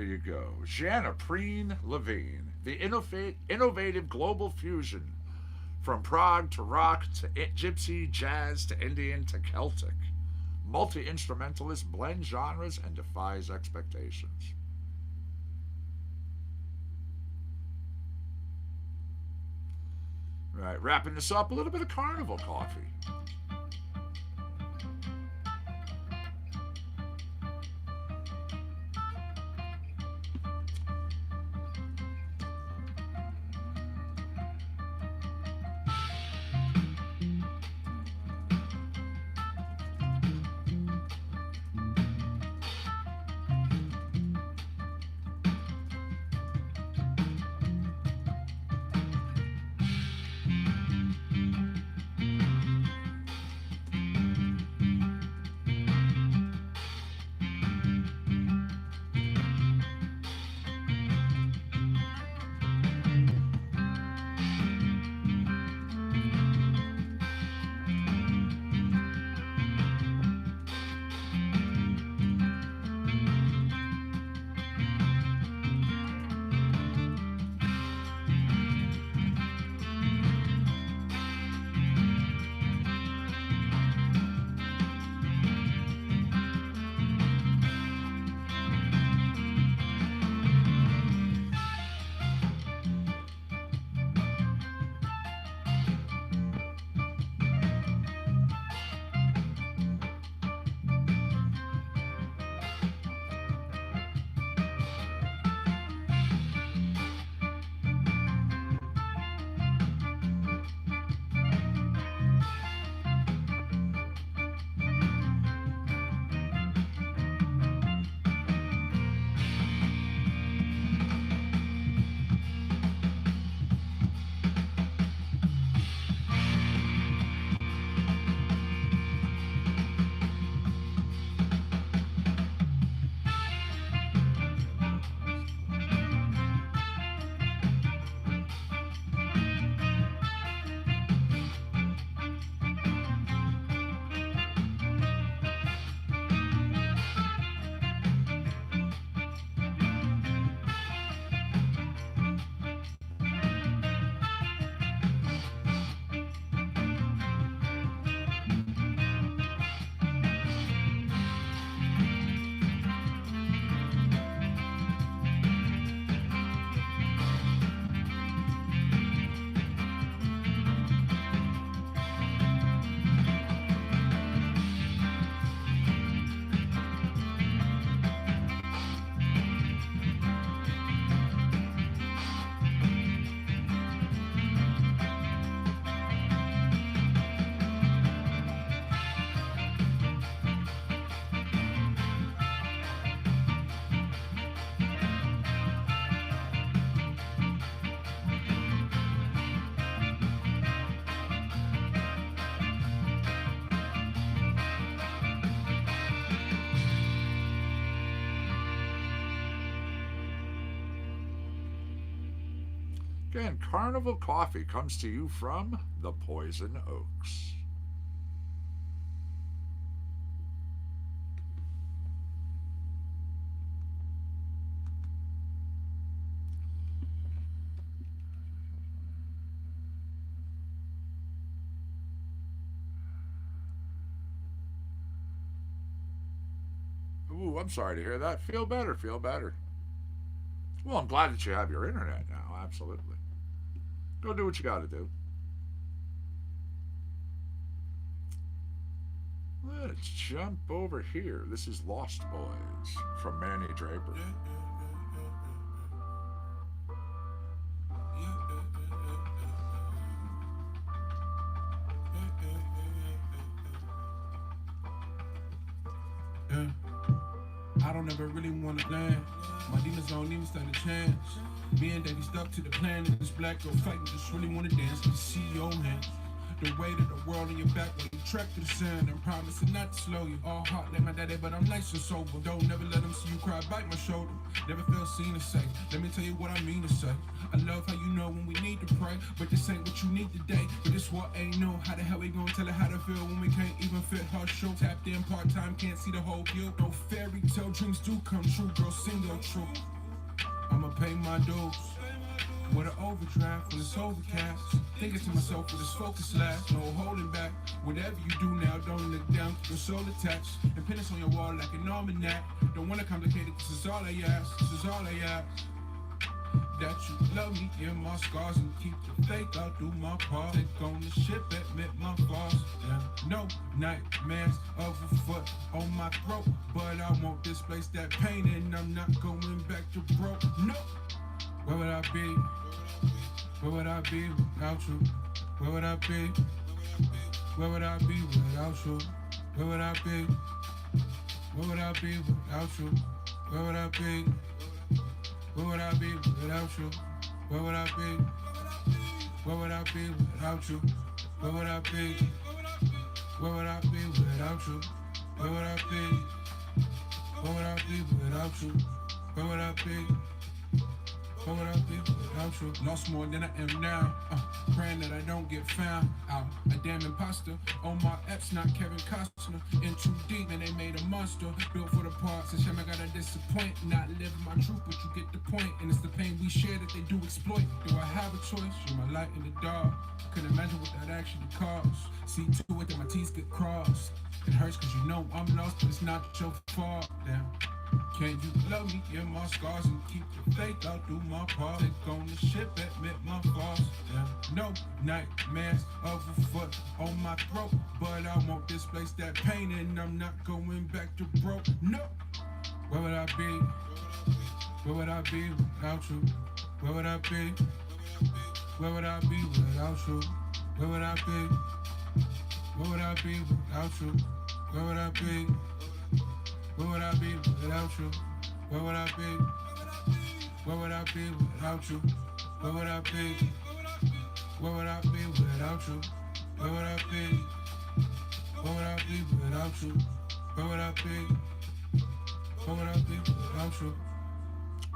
There you go. Jana Preen Levine, the innovative global fusion from Prague to rock to gypsy, jazz to Indian to Celtic. Multi-instrumentalist, blends genres and defies expectations. Right, wrapping this up, a little bit of Carnival Coffee. Again, Carnival Coffee comes to you from the Poison Oaks. Ooh, I'm sorry to hear that. Feel better, feel better. Well, I'm glad that you have your internet now, absolutely. Go do what you gotta do. Let's jump over here. This is Lost Boys from Manny Draper. Yeah. I don't ever really wanna land. My demons don't even stand a chance. Me and Daddy stuck to the plan, and this black girl fighting just really wanna dance. To see your hands, the weight of the world on your back when you track through the sand. I'm promising not to slow you. All hot like my daddy, but I'm nice and sober. Don't never let them see you cry, bite my shoulder. Never felt seen or safe. Let me tell you what I mean to say. I love how you know when we need to pray, but this ain't what you need today. But this what ain't know. How the hell we gonna tell her how to feel when we can't even fit her show? Tapped in part-time, can't see the whole view. No fairy tale dreams do come true, girl, sing your truth. I'ma pay my dues with an overdraft when it's overcast. Thinking to myself, will this focus last? No holding back. Whatever you do now, don't look down, keep your soul attached. And pin us on your wall like an almanac. Don't wanna complicate it, this is all I ask. This is all I ask. That you love me in my scars and keep the faith, I'll do my part. Take on the ship, admit my flaws. Yeah. No nightmares of a foot on my throat, but I won't displace that pain and I'm not going back to broke. No. Where would I be? Where would I be without you? Where would I be? Where would I be without you? Where would I be? Where would I be without you? Where would I be? Where would I be without you? Where would I be? Where would I be without you? Where would I be? Where would I be without you? Where would I be? Where would I be without you? Where would I be? Where would I be without you? Lost more than I am now. Praying that I don't get found out. A damn imposter. On my ex, not Kevin Costner. In too deep, and they made a monster. Built for the parts, and shame I gotta disappoint. Not living my truth, but you get the point. And it's the pain we share that they do exploit. Do I have a choice? You're my light in the dark. Couldn't imagine what that actually costs. See to it that my T's get crossed. It hurts cause you know I'm lost, but it's not your fault. Damn. Can you love me in my scars and keep the faith? I'll do my part. Take on the ship, admit my flaws. Yeah. No nightmares of a foot on my throat, but I won't displace that pain and I'm not going back to broke. No. Where would I be? Where would I be without you? Where would I be? Where would I be without you? Where would I be? Where would I be without you? Where would I be? Where would I be without you? Where would I be? Where would I be without you? Where would I be? Where would I be without you? Where would I be? Where would I be without you? Where would I be? Where would I be without you?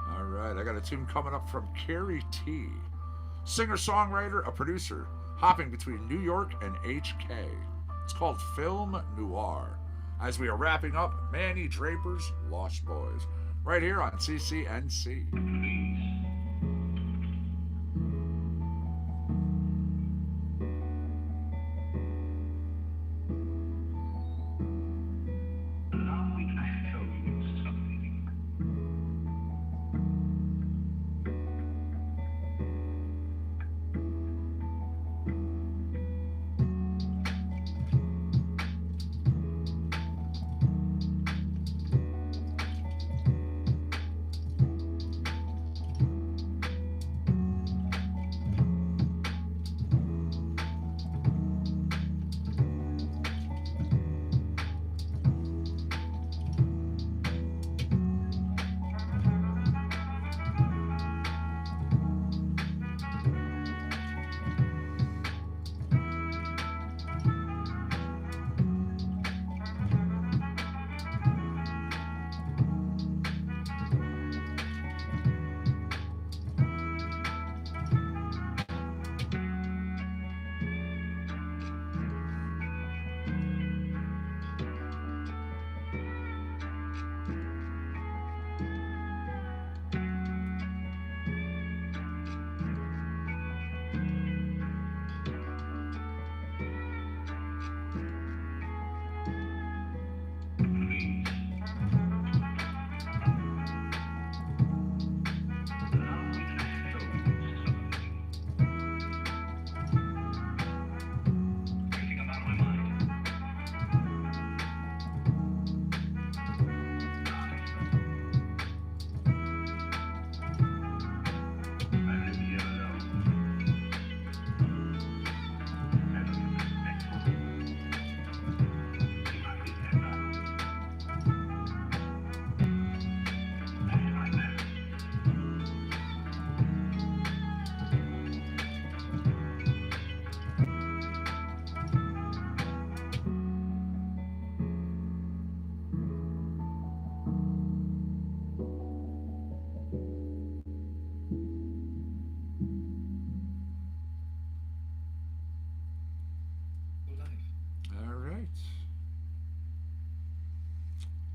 All right, I got a tune coming up from Carrie T. Singer-songwriter, a producer, hopping between New York and HK. It's called Film Noir. As we are wrapping up Manny Draper's Lost Boys, right here on CCNC.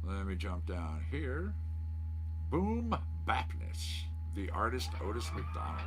Let me jump down here. Boom Bapness, the artist Otis McDonald.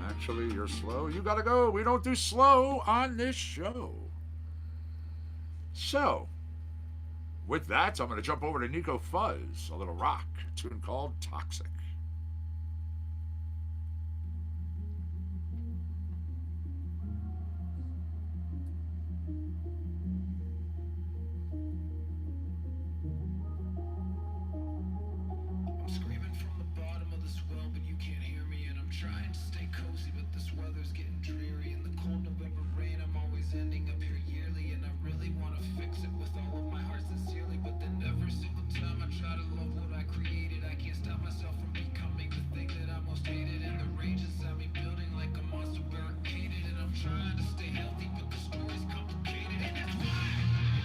Actually, you're slow. You gotta go. We don't do slow on this show. So, with that, I'm gonna jump over to Nico Fuzz, a little rock, a tune called Toxic. I'm screaming from the bottom of this well, but you can't hear me. And I'm trying to stay cozy, but this weather's getting dreary. In the cold November rain, I'm always ending up here yearly. And I really want to fix it with all of my heart sincerely. But then every single time I try to love what I created, I can't stop myself from becoming the thing that I most hated. And the rage inside me building like a monster barricaded. And I'm trying to stay healthy, but the story's complicated. And that's why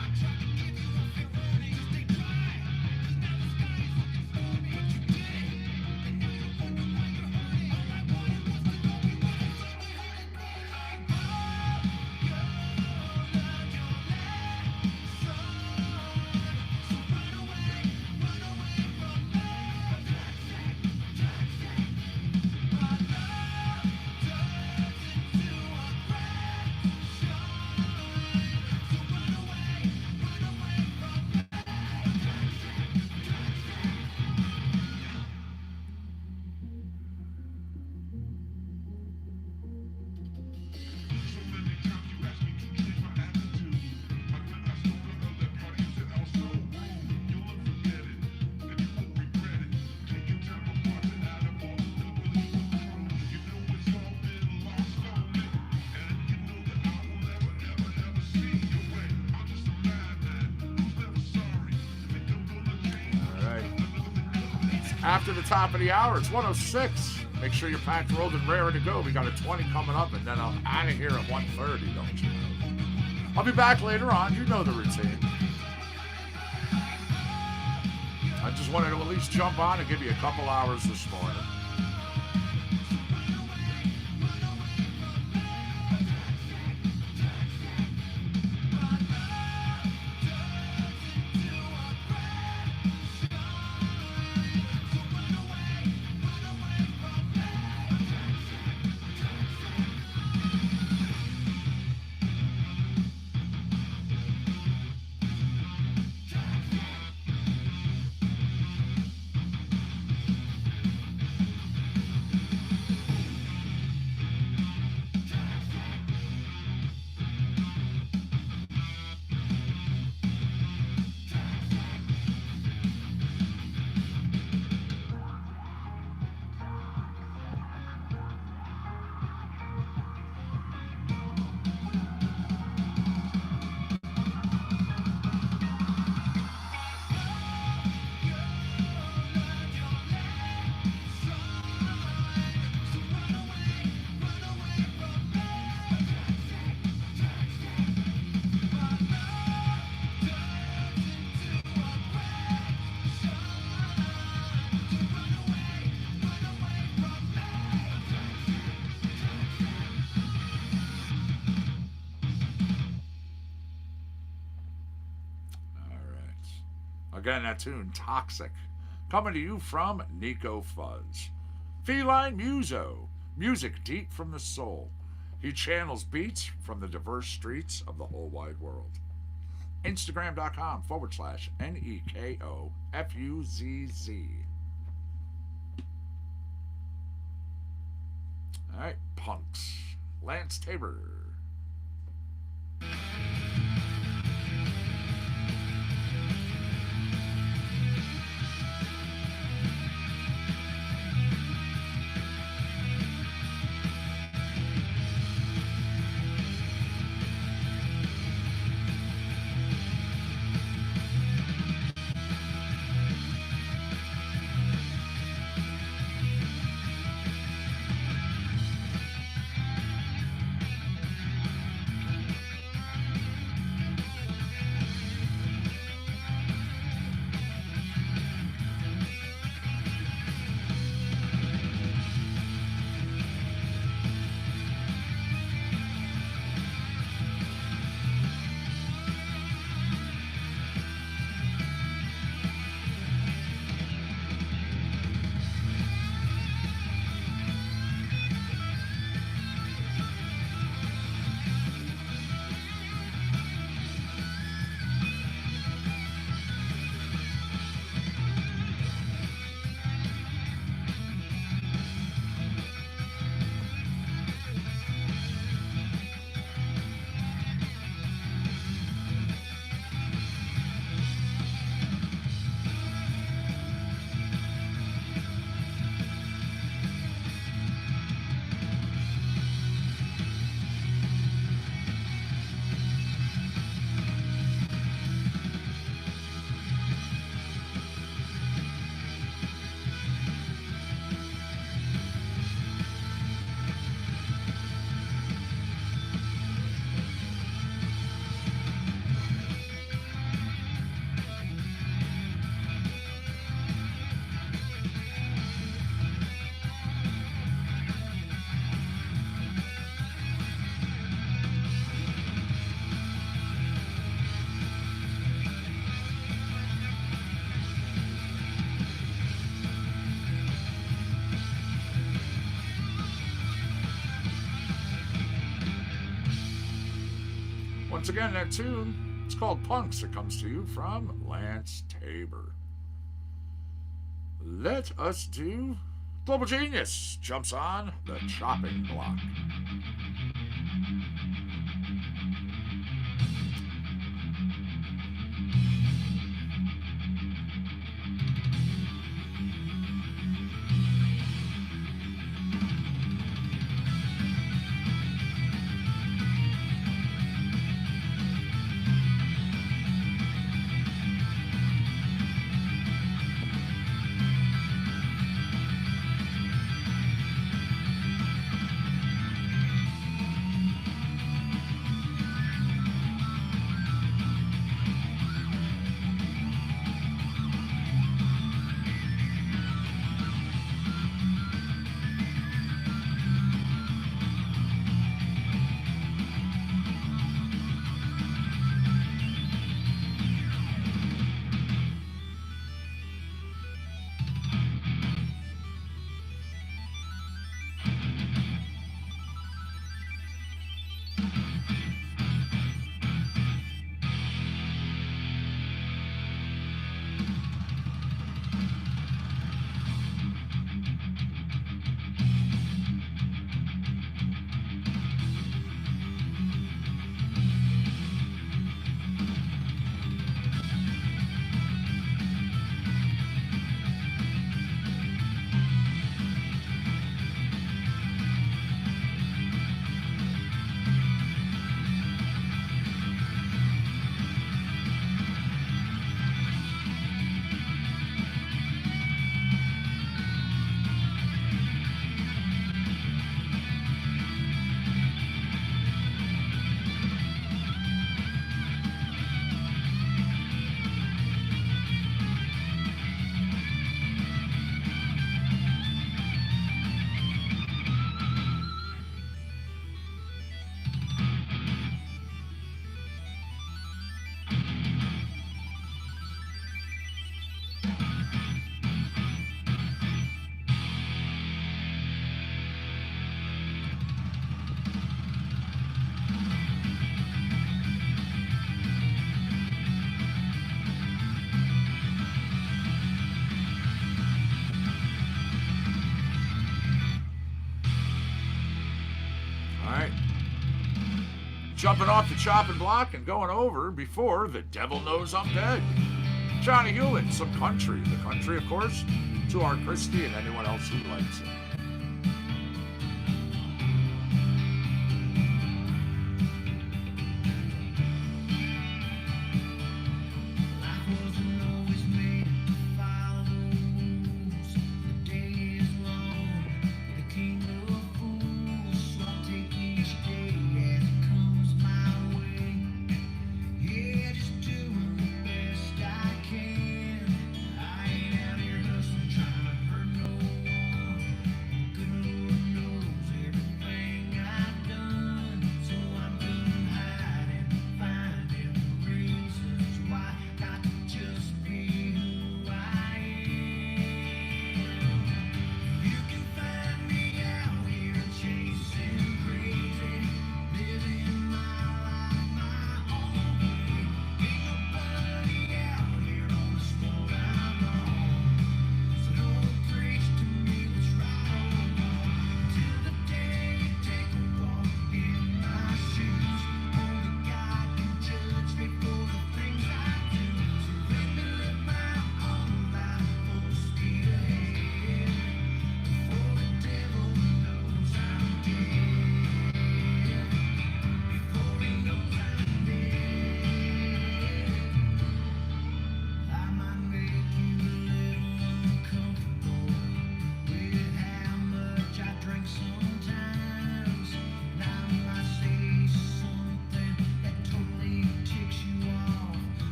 I'm trying to give you a fair warning. Stay dry, 'cause now the sky is looking stormy. But you did it, and now you're wondering why you're hurting. All I wanted was to know me when I saw me hurting, but I know you're not your lesson. So run away from me. Toxic, toxic. after the top of the hour. It's 106. Make sure you're packed, rolled, and raring to go. We got a 20 coming up, and then I'm out of here at 1:30, don't you know? I'll be back later on. You know the routine. I just wanted to at least jump on and give you a couple hours this morning. Again, that tune, Toxic, coming to you from Nico Fuzz. Feline Muso, music deep from the soul. He channels beats from the diverse streets of the whole wide world. Instagram.com/NEKOFUZZ. All right, punks. Lance Tabor. Once again, that tune, it's called Punks. It comes to you from Lance Tabor. Let us do Global Genius jumps on the chopping block. Jumping off the chopping block and going over before The Devil Knows I'm Dead. Johnny Hewlett, some country. The country, of course, to our Christie and anyone else who likes it.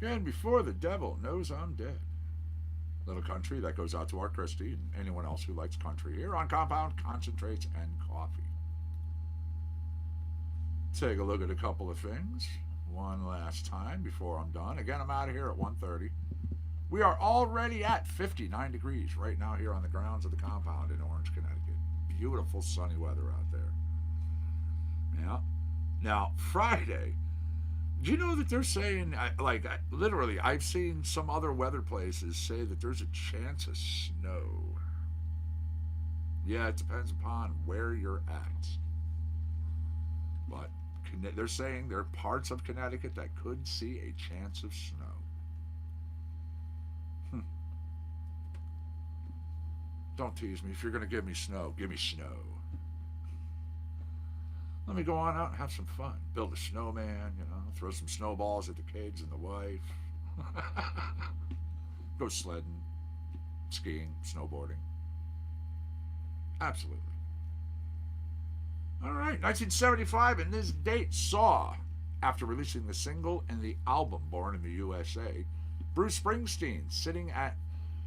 And before the devil knows I'm dead. Little country that goes out to our Christie and anyone else who likes country here on Compound Concentrates and Coffee. Take a look at a couple of things one last time before I'm done. Again, I'm out of here at 1:30. We are already at 59 degrees right now here on the grounds of the compound in Orange, Connecticut. Beautiful sunny weather out there. Yeah. Now, Friday, do you know that they're saying, literally, I've seen some other weather places say that there's a chance of snow. Yeah, it depends upon where you're at. But they're saying there are parts of Connecticut that could see a chance of snow. Don't tease me. If you're going to give me snow, give me snow. Let me go on out and have some fun. Build a snowman, throw some snowballs at the kids and the wife. Go sledding, skiing, snowboarding. Absolutely. All right, 1975, and this date saw after releasing the single and the album Born in the USA, Bruce Springsteen sitting at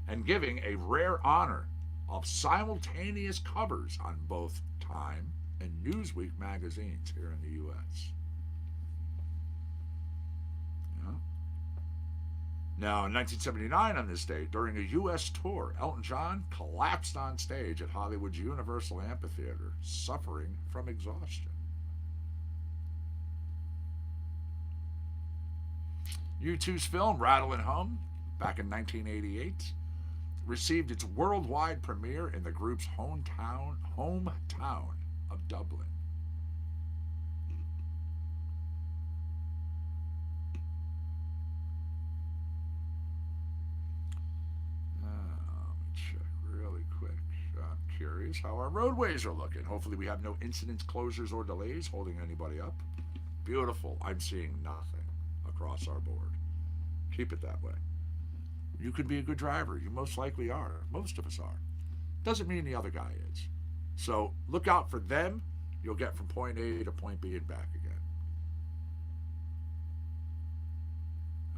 and giving a rare honor of simultaneous covers on both Time and Newsweek magazines here in the U.S. Yeah. Now, in 1979, on this day, during a U.S. tour, Elton John collapsed on stage at Hollywood's Universal Amphitheater, suffering from exhaustion. U2's film Rattle and Hum, back in 1988, received its worldwide premiere in the group's hometown of Dublin. Let me check really quick. I'm curious how our roadways are looking. Hopefully we have no incidents, closures, or delays holding anybody up. Beautiful. I'm seeing nothing across our board. Keep it that way. You could be a good driver. You most likely are. Most of us are. Doesn't mean the other guy is. So look out for them. You'll get from point A to point B and back again.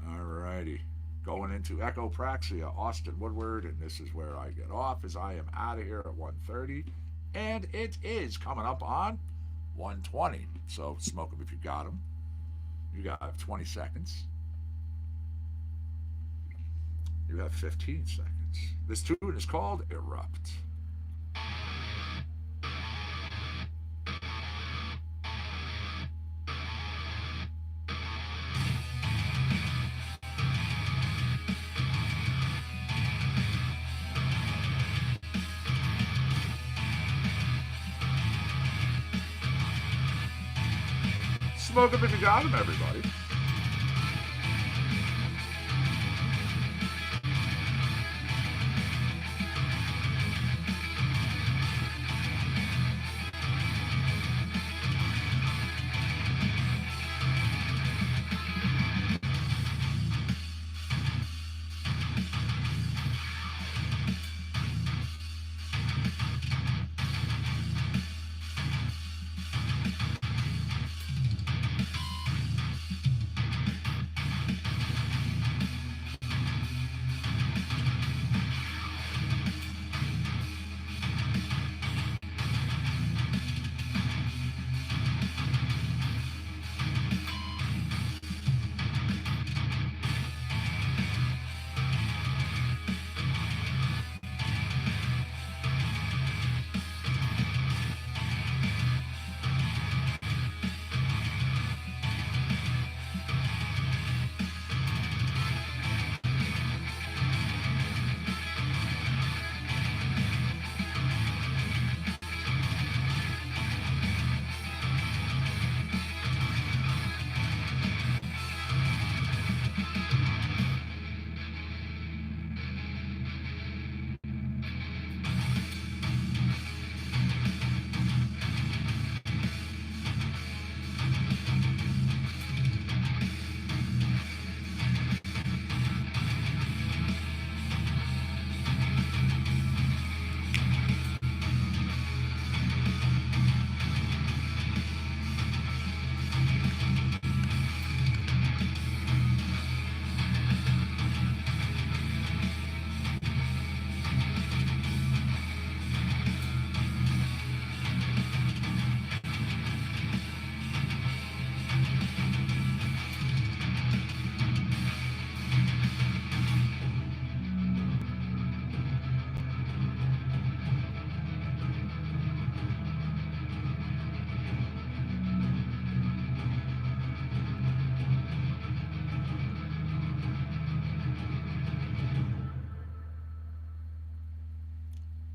Alrighty. Going into Echopraxia, Austin Woodward, and this is where I get off as I am out of here at 1:30. And it is coming up on 1:20. So smoke them if you got them. You got 20 seconds. You have 15 seconds. This tune is called Erupt. Smoke them if you got them, everybody.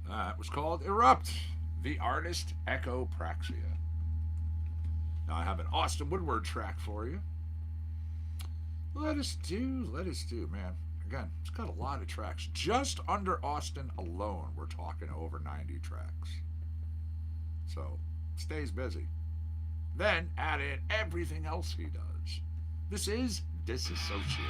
That was called Erupt, the artist Echopraxia. Now I have an Austin Woodward track for you. Let us do, man. Again, it's got a lot of tracks. Just under Austin alone, we're talking over 90 tracks. So, stays busy. Then add in everything else he does. This is Disassociate.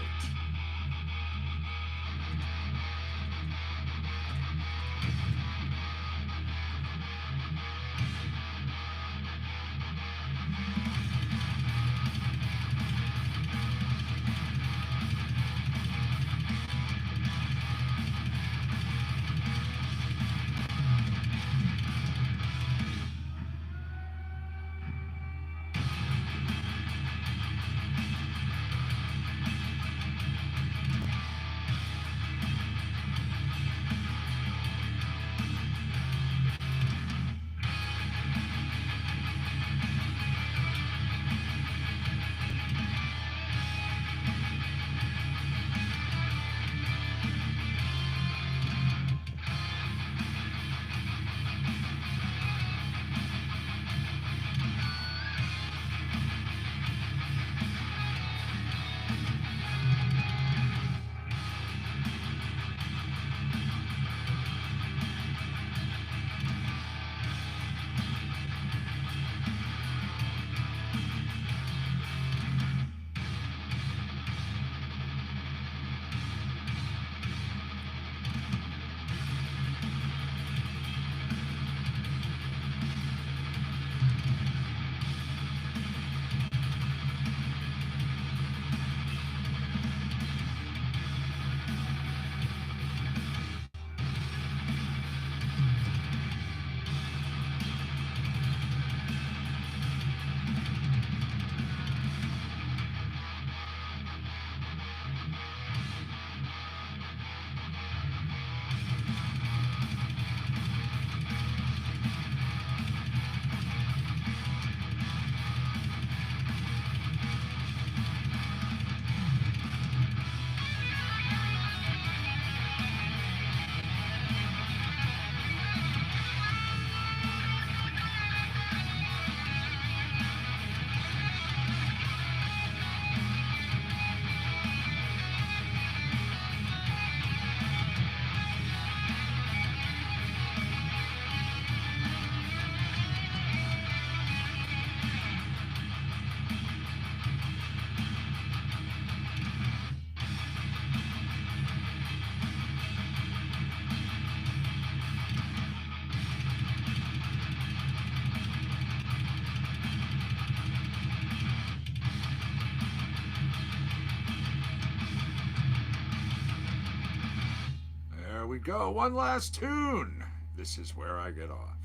we go. One last tune. This is where I get off.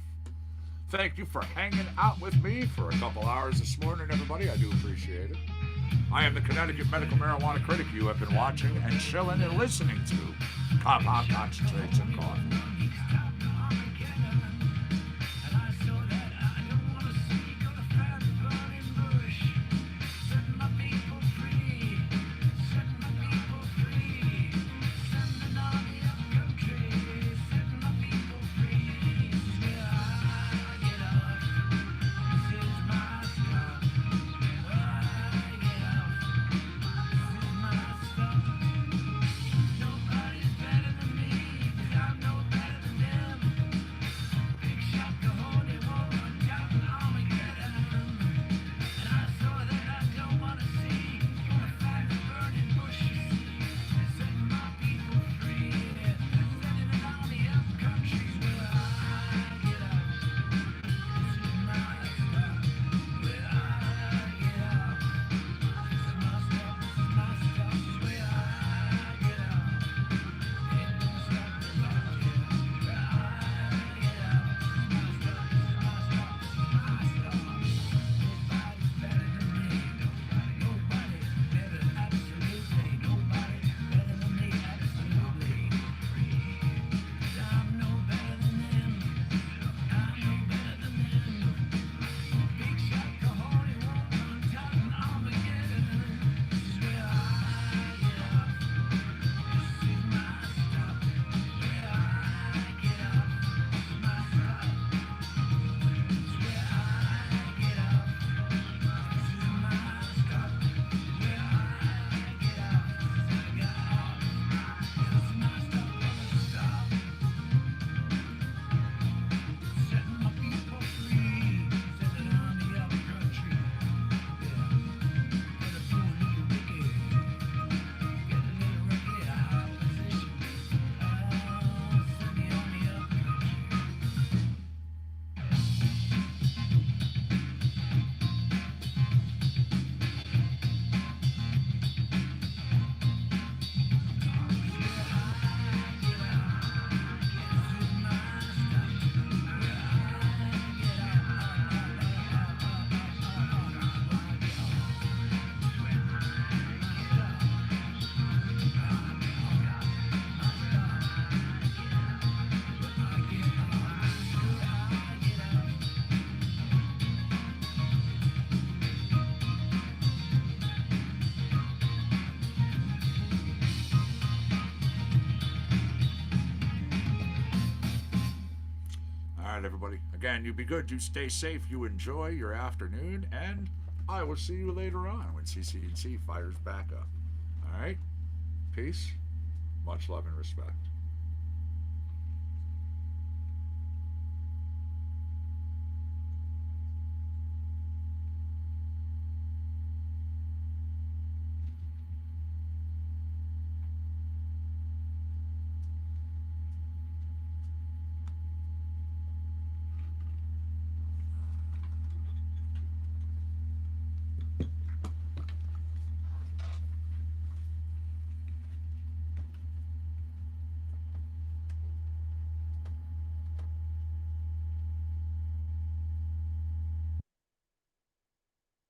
Thank you for hanging out with me for a couple hours this morning, everybody. I do appreciate it. I am the Connecticut Medical Marijuana Critic. You have been watching and chilling and listening to Compound Concentrates and Coffee. Everybody. Again, you be good, you stay safe, you enjoy your afternoon, and I will see you later on when CCNC fires back up. All right? Peace, much love and respect.